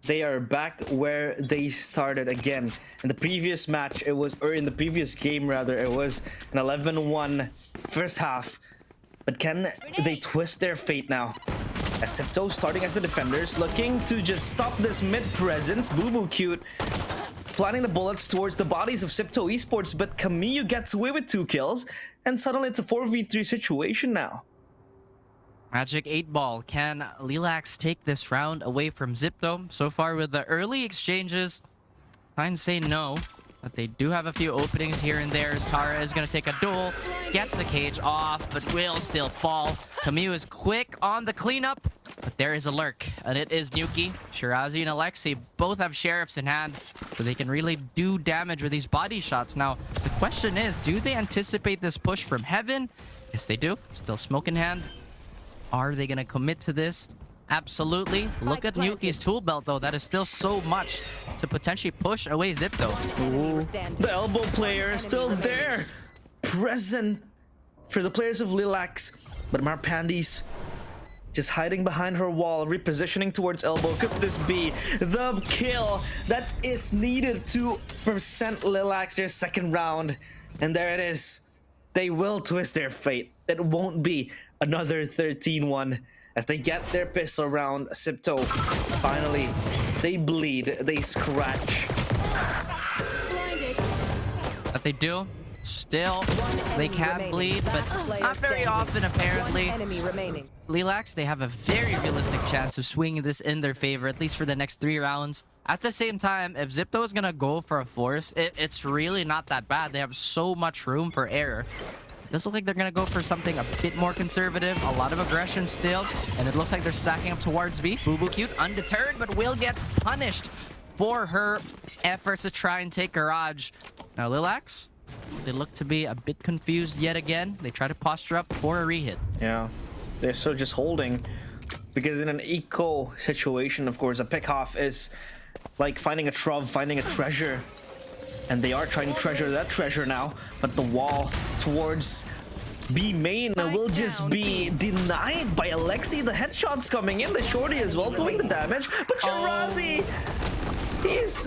they are back where they started again. In the previous match, or in the previous game rather, it was an 11-1 first half. But can they twist their fate now? As XIPTO starting as the defenders, looking to just stop this mid presence. Boo Cute planting the bullets towards the bodies of XIPTO Esports, but Camille gets away with 2 kills, and suddenly it's a 4v3 situation now. Magic 8 Ball. Can LILAX take this round away from XIPTO? So far with the early exchanges, signs say no. But they do have a few openings here and there as Tara is going to take a duel. Gets the cage off, but will still fall. Camille is quick on the cleanup, but there is a lurk, and it is Nuki. Shirazi and Alexi both have sheriffs in hand, so they can really do damage with these body shots. Now, the question is, do they anticipate this push from Heaven? Yes, they do. Still smoke in hand. Are they going to commit to this? Absolutely. Look at Nuki's tool belt, though. That is still so much to potentially push away XIPTO. Ooh, the elbow player is still there, present for the players of LILAX. But Marpandi's just hiding behind her wall, repositioning towards elbow. Could this be the kill that is needed to present LILAX their second round? And there it is. They will twist their fate. It won't be another 13-1. As they get their pistol round, XIPTO, finally, they bleed, they scratch. But they do. Still, they can bleed, but not very often, apparently. LILAX, they have a very realistic chance of swinging this in their favor, at least for the next 3 rounds. At the same time, if XIPTO is going to go for a force, it's really not that bad. They have so much room for error. Does look like they're going to go for something a bit more conservative. A lot of aggression still. And it looks like they're stacking up towards B. Boo Cute undeterred, but will get punished for her efforts to try and take Garage. Now, LILAX, they look to be a bit confused yet again. They try to posture up for a rehit. Yeah, they're still just holding. Because in an eco situation, of course, a pick-off is like finding a trove, finding a treasure. And they are trying to treasure that treasure now, but the wall towards B main will just be denied by Alexi. The headshots coming in, the shorty as well doing the damage, but Shirazi, he's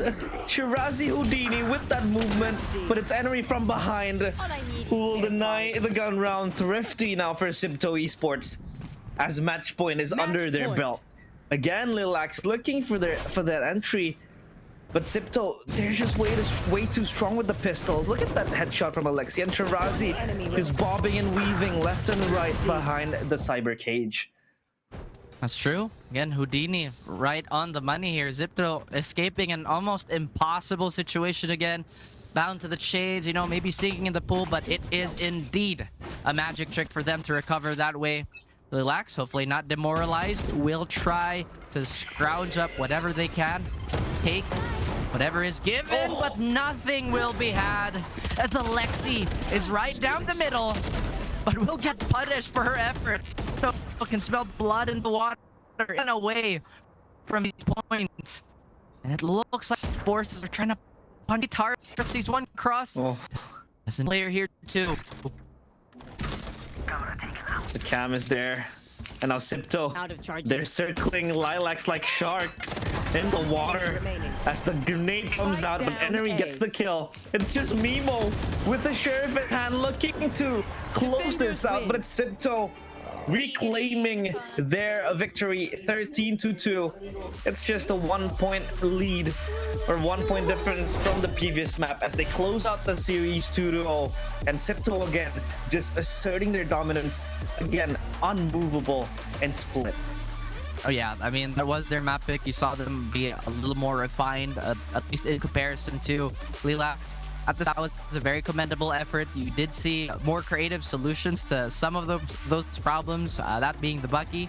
Shirazi Houdini with that movement, but it's enemy from behind who will deny the gun round. Thrifty now for XIPTO Esports as match point is under their belt. Again, LILAX looking for that entry. But XIPTO, they're just way too strong with the pistols. Look at that headshot from Alexi, and Shirazi is bobbing and weaving left and right behind the cyber cage. That's true. Again, Houdini right on the money here. XIPTO escaping an almost impossible situation again. Bound to the shades, you know, maybe sinking in the pool, but it is indeed a magic trick for them to recover that way. LILAX, hopefully not demoralized, will try to scrounge up whatever they can, take whatever is given, but nothing will be had. As the Lexi is right down the middle, but will get punished for her efforts. So can smell blood in the water and away from these points. And it looks like forces are trying to punch Tara. Sees one cross. There's a player here too. The cam is there. And now XIPTO, they're circling LILAX like sharks in the water as the grenade comes out, but enemy gets the kill. It's just Mimo with the sheriff in hand looking to close this out, but it's XIPTO reclaiming their victory 13-2. It's just a 1-point lead or 1-point difference from the previous map as they close out the series 2-0, and XIPTO again just asserting their dominance again, unmovable and split. Oh yeah, I mean, that was their map pick. You saw them be a little more refined, at least in comparison to LILAX. At this, that was a very commendable effort. You did see more creative solutions to some of those problems, that being the Bucky.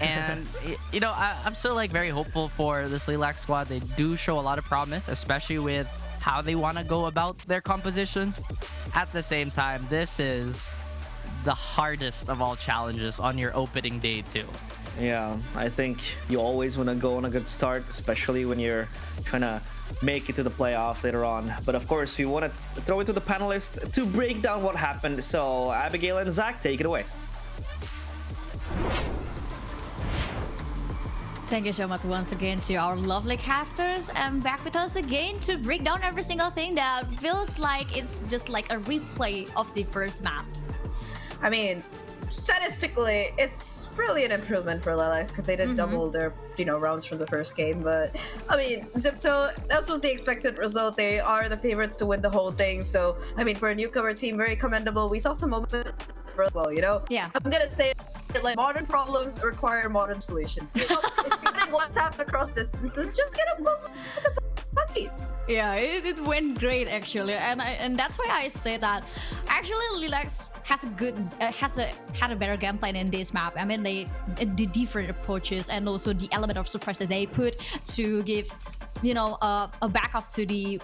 And you know, I'm still like very hopeful for this LILAX squad. They do show a lot of promise, especially with how they want to go about their compositions. At the same time, this is the hardest of all challenges on your opening day too. Yeah, I think you always want to go on a good start, especially when you're trying to make it to the playoff later on. But of course, we want to throw it to the panelists to break down what happened. So Abigail and Zach, take it away. Thank you so much once again to our lovely casters, and back with us again to break down every single thing that feels like it's just like a replay of the first map. I mean, statistically, it's really an improvement for LILAX because they did double their, rounds from the first game. But I mean, XIPTO, that was the expected result. They are the favorites to win the whole thing. So I mean, for a newcomer team, very commendable. We saw some moments as well, Yeah. I'm gonna say it, like, modern problems require modern solutions. If you can WhatsApp across distances, just get up close with the Bucky. Yeah, it went great actually, and that's why I say that actually LILAX has a good had a better game plan in this map. I mean, the different approaches and also the element of surprise that they put to give a backup to the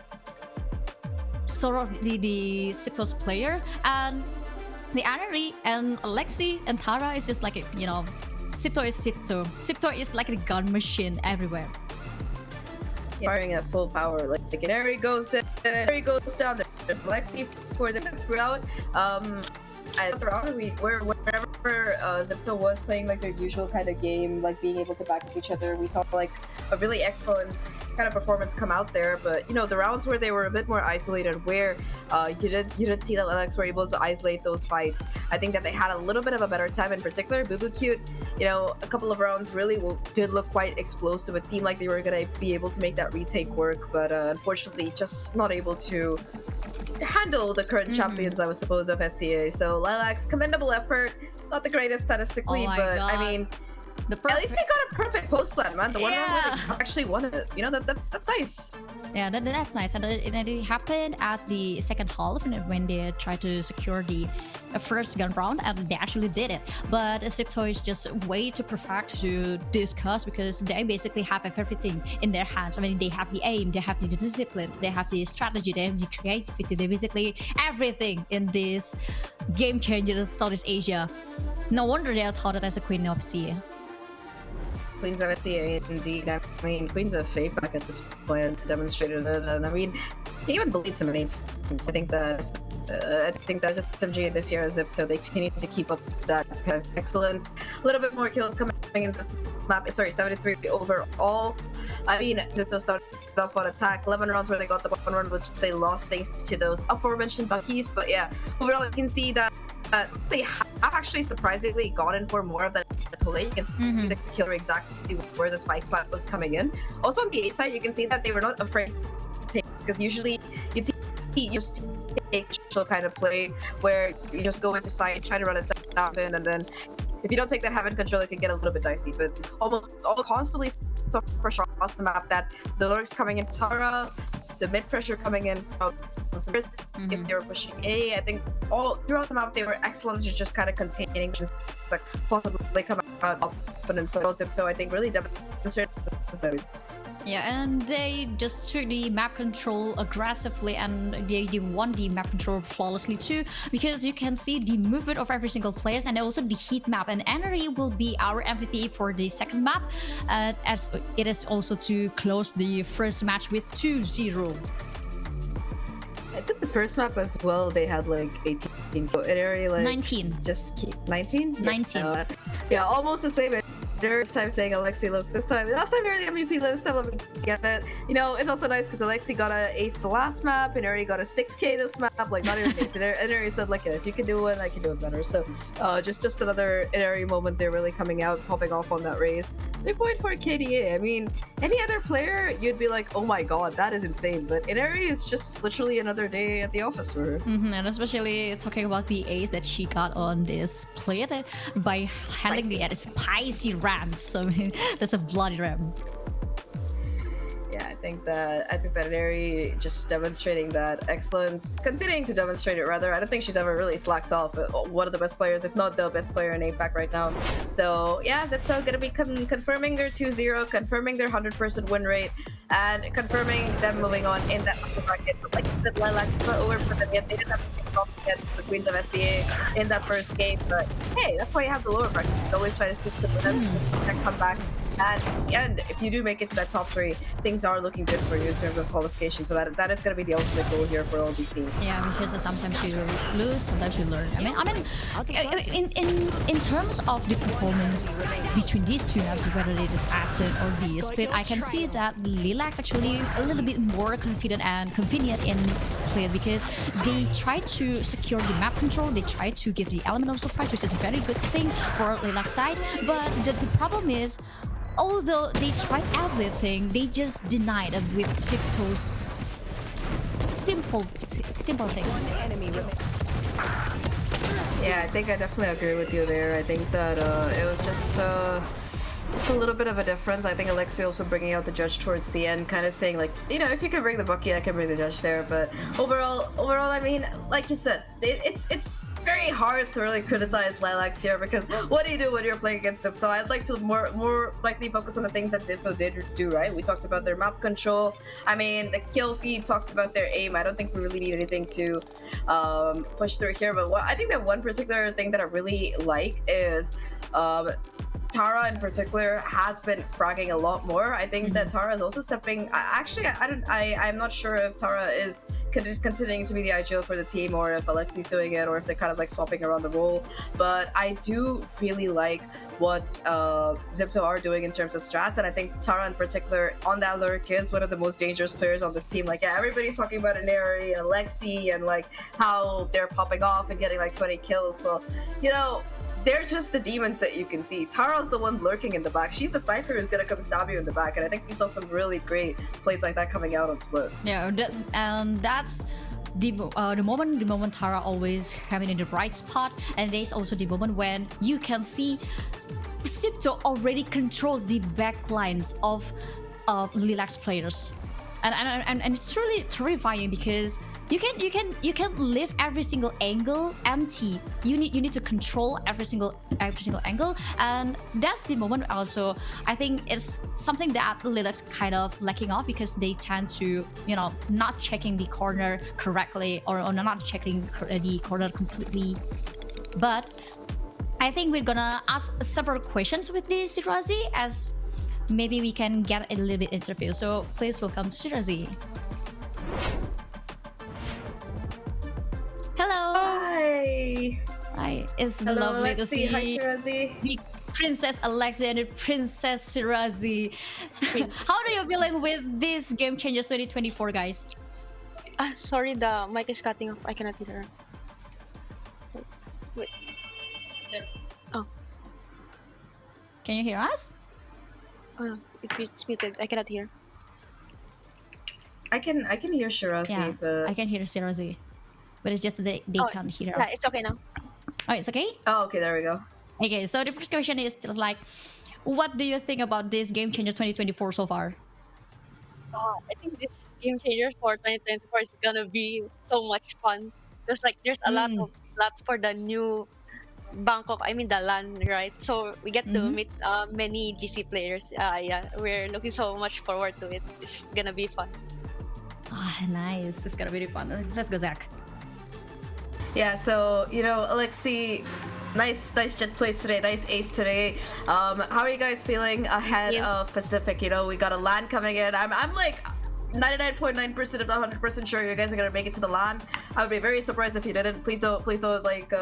sort of the XIPTO's player, and the Anari and Alexi and Tara is just like XIPTO is XIPTO. XIPTO is like a gun machine everywhere. Firing at full power, like Inari goes in, Inari goes down. There's Lexi for the round. And around wherever XIPTO was playing like their usual kind of game, like being able to back up each other, we saw like a really excellent kind of performance come out there. But the rounds where they were a bit more isolated, where you did see that LILAX were able to isolate those fights. I think that they had a little bit of a better time. In particular, Boo Cute, a couple of rounds really did look quite explosive. It seemed like they were gonna be able to make that retake work, but unfortunately, just not able to handle the current champions, I would suppose, of SCA. So LILAX, commendable effort. Not the greatest statistically, but God. I mean, at least they got a perfect post plan, man. The one where they actually won it. That's nice. Yeah, that's nice. And it happened at the second half when they tried to secure the first gun round, and they actually did it. But XIPTO is just way too perfect to discuss because they basically have everything in their hands. I mean, they have the aim, they have the discipline, they have the strategy, they have the creativity. They basically everything in this game changer Southeast Asia. No wonder they are touted as a queen of sea. Queens of SCA, indeed. I mean, Queens of Fate back at this point demonstrated it, and I mean, he even bullied some innings. I think that SMG this year as XIPTO, they continue to keep up that excellence. A little bit more kills coming in this map. Sorry, 73 overall. I mean, XIPTO started off on attack. 11 rounds where they got the one run, which they lost thanks to those aforementioned Buckies. But yeah, overall, you can see that they have actually surprisingly gotten for more of that play. You can see the killer exactly where the spike plant was coming in. Also on the A side, you can see that they were not afraid to take, because usually you just take a kind of play where you just go into side, try to run it down, and then if you don't take that heaven control, it can get a little bit dicey. But almost all constantly so pressure across the map that the lurks coming in Tara, the mid pressure coming in from if they were pushing A. I think all throughout the map they were excellent at just kind of containing like possibly come out opponents. So XIPTO, I think, really demonstrated those. Yeah, and they just took the map control aggressively, and they won the map control flawlessly too, because you can see the movement of every single player and also the heat map. And Energy will be our MVP for the second map, as it is also to close the first match with 2-0. I think the first map as well, they had like 18, so it already like 19. Just keep 19. 19. Yeah, almost the same. First time saying Alexi, look, this time, last time you're the MVP, this time let me get it. It's also nice because Alexi got an ace the last map and already got a 6k this map, like not even ace. And already said like, if you can do it, I can do it better. So just another Inari moment there, really coming out, popping off on that raise. 3.4 KDA. I mean, any other player, you'd be like, oh my god, that is insane. But Inari is just literally another day at the office for her. And especially talking about the ace that she got on this plate by handling the spicy rams. I mean, that's a bloody ram. Yeah, think that Neri just demonstrating that excellence, continuing to demonstrate it rather. I don't think she's ever really slacked off. One of the best players, if not the best player in APAC right now. So yeah, XIPTO gonna be confirming their 2-0, confirming their 100% win rate, and confirming them moving on in that upper bracket. But like you said, LILAX not over for them yet. They didn't have to face off against the Queens of SCA in that first game, but hey, that's why you have the lower bracket. You always try to switch to them and come back. And if you do make it to that top 3, things are looking good for you in terms of qualification. So that is going to be the ultimate goal here for all these teams. Yeah, because sometimes you lose, sometimes you learn. In terms of the performance between these two maps, whether it is Acid or the Split, I can see that LILAX actually a little bit more confident and convenient in Split because they try to secure the map control. They try to give the element of surprise, which is a very good thing for LILAX side. But the problem is, although they tried everything, they just denied it with XIPTO's simple thing. Yeah, I think I definitely agree with you there. I think that it was just a little bit of a difference. I think Alexi also bringing out the judge towards the end, kind of saying like, you know, if you can bring the Bucky, I can bring the judge there. But overall, I mean, like you said, it's very hard to really criticize LILAX here because what do you do when you're playing against XIPTO? I'd like to more likely focus on the things that XIPTO did do right. We talked about their map control. I mean, the kill feed talks about their aim. I don't think we really need anything to push through here. But I think that one particular thing that I really like is Tara in particular has been fragging a lot more. I think that Tara is also stepping. Actually, I'm not sure if Tara is continuing to be the IGL for the team, or if Alexi's doing it, or if they're kind of like swapping around the role. But I do really like what XIPTO are doing in terms of strats, and I think Tara in particular on that lurk is one of the most dangerous players on this team. Like, yeah, everybody's talking about Ineri and Lexi and like how they're popping off and getting like 20 kills. Well, you know, they're just the demons that you can see. Tara's the one lurking in the back. She's the Cypher who's gonna come stab you in the back, and I think we saw some really great plays like that coming out on Split. Yeah, and that's the moment Tara always having in the right spot, and there's also the moment when you can see XIPTO already control the back lines of LILAX players, and it's truly terrifying because you can leave every single angle empty. You need to control every single angle, and that's the moment also I think it's something that LILAX kind of lacking off because they tend to, you know, not checking the corner correctly or not checking the corner completely. But I think we're gonna ask several questions with the Shirazi, as maybe we can get a little bit interview. So please welcome Shirazi. Hello. Hi. Hi. It's Hello, lovely Alexi. to see Hi, Shirazi. the Princess Alexi and the Princess Shirazi. How are you feeling with this Game Changers 2024, guys? Sorry, the mic is cutting off. I cannot hear. Wait. Oh, Can you hear us? it's muted. I cannot hear. I can hear Shirazi, Yeah, but I can hear Shirazi, but it's just that they can't hear Yeah, us. it's okay now. Oh, it's okay? oh, okay, there we go. Okay, so the first question is just like, what do you think about this Game Changer 2024 so far? I think this game changer for 2024 is gonna be so much fun. There's a lot of slots for the new Bangkok. I mean the LAN, right? So we get to meet many GC players. Yeah, we're looking so much forward to it. It's gonna be fun. Ah, nice. It's gonna be really fun. Let's go, Zach. Yeah, so, you know, Alexi, nice jet plays today, nice ace today. How are you guys feeling ahead of Pacific? You know, we got a LAN coming in. I'm like 99.9% if not 100% sure you guys are gonna make it to the LAN. I would be very surprised if you didn't. Please don't like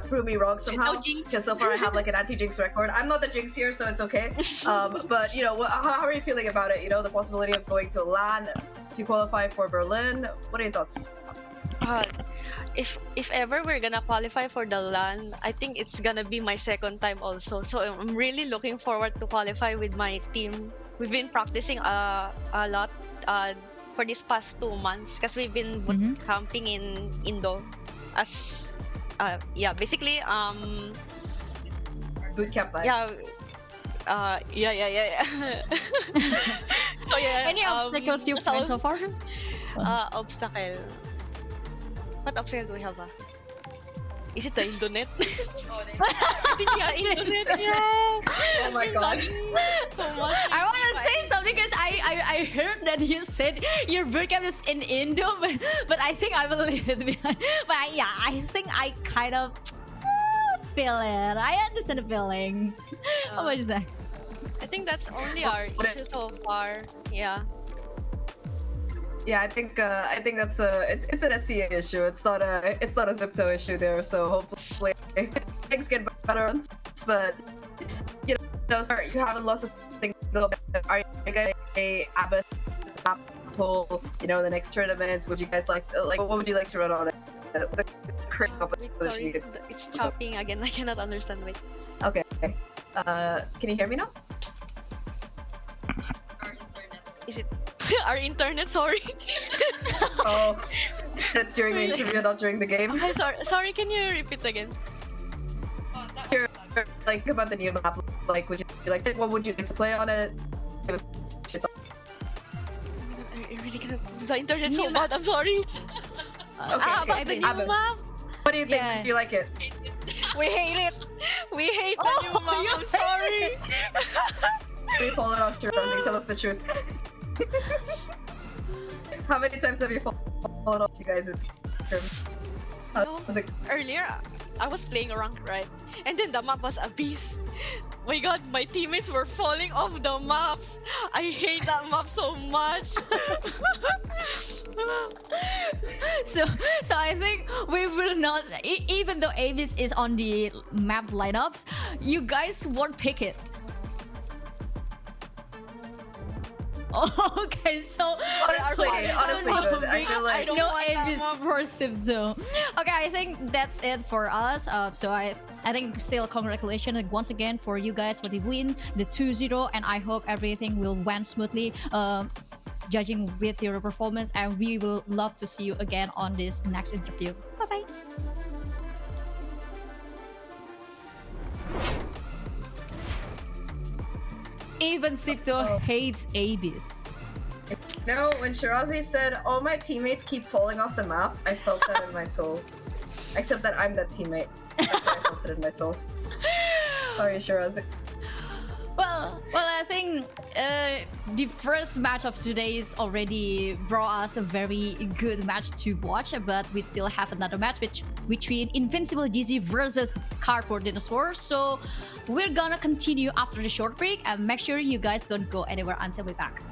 prove me wrong somehow. No jinx. Because so far I have like an anti-jinx record. I'm not the jinx here, so it's okay. But you know, how are you feeling about it? You know, the possibility of going to a LAN to qualify for Berlin. What are your thoughts? If ever we're gonna qualify for the LAN, I think it's gonna be my second time also. So I'm really looking forward to qualify with my team. We've been practicing a lot for these past 2 months because we've been boot camping in Indo as basically Bootcamp vibes. yeah. So yeah. Any obstacles you've that's all. played so far? Obstacle. What obstacle do we have? Is it the internet? I think yeah, internet. Yeah. Oh my god. So much. I want to say something because I heard that you said your bootcamp is in Indo, but I think I will leave it behind. But yeah, I think I kind of feel it. I understand the feeling. How about you say? I think that's only our issue so far. Yeah. Yeah, I think that's it's an SCA issue. It's not a XIPTO issue there. So hopefully things get better. But you know, sir, you haven't lost a single bit. Are you guys a Abbott pool? You know, the next tournament. Would you guys like to what would you like to run on it? It's a great Wait, sorry, it's chopping again. I cannot understand. Wait. Okay. Can you hear me now? Is it our internet? Sorry. Oh, that's during the interview, not during the game. Okay, sorry. Can you repeat again? You're, like about the new map. Like, would you like to? What would you like to play on it? It was. I really cannot. The internet's so bad. I'm sorry. About the new Abbas. map. What do you think? Yeah. Do you like it? We hate it. We hate the new map. I'm sorry. We fallen off to Rosie. Tell us the truth. How many times have you fallen off, you guys? Was it? Earlier, I was playing a rank, right? And then the map was Abyss. My god, my teammates were falling off the maps. I hate that map so much. So I think we will not, even though Abyss is on the map lineups, you guys won't pick it. Okay, so Honestly, good. I feel like don't no want that Abyss map. for XIPTO. Okay, I think that's it for us. So I think still congratulations once again for you guys for the win, the 2-0, and I hope everything will went smoothly. Judging with your performance, and we will love to see you again on this next interview. Bye bye. Even XIPTO hates Abyss. no. When Shirazi said, "Oh, my teammates keep falling off the map," I felt that in my soul. Except that I'm that teammate. That's why I felt it in my soul. Sorry, Shirazi. Well, I think the first match of today is already brought us a very good match to watch, but we still have another match between Invincible DZ versus Cardboard Dinosaur. So we're gonna continue after the short break, and make sure you guys don't go anywhere until we're back.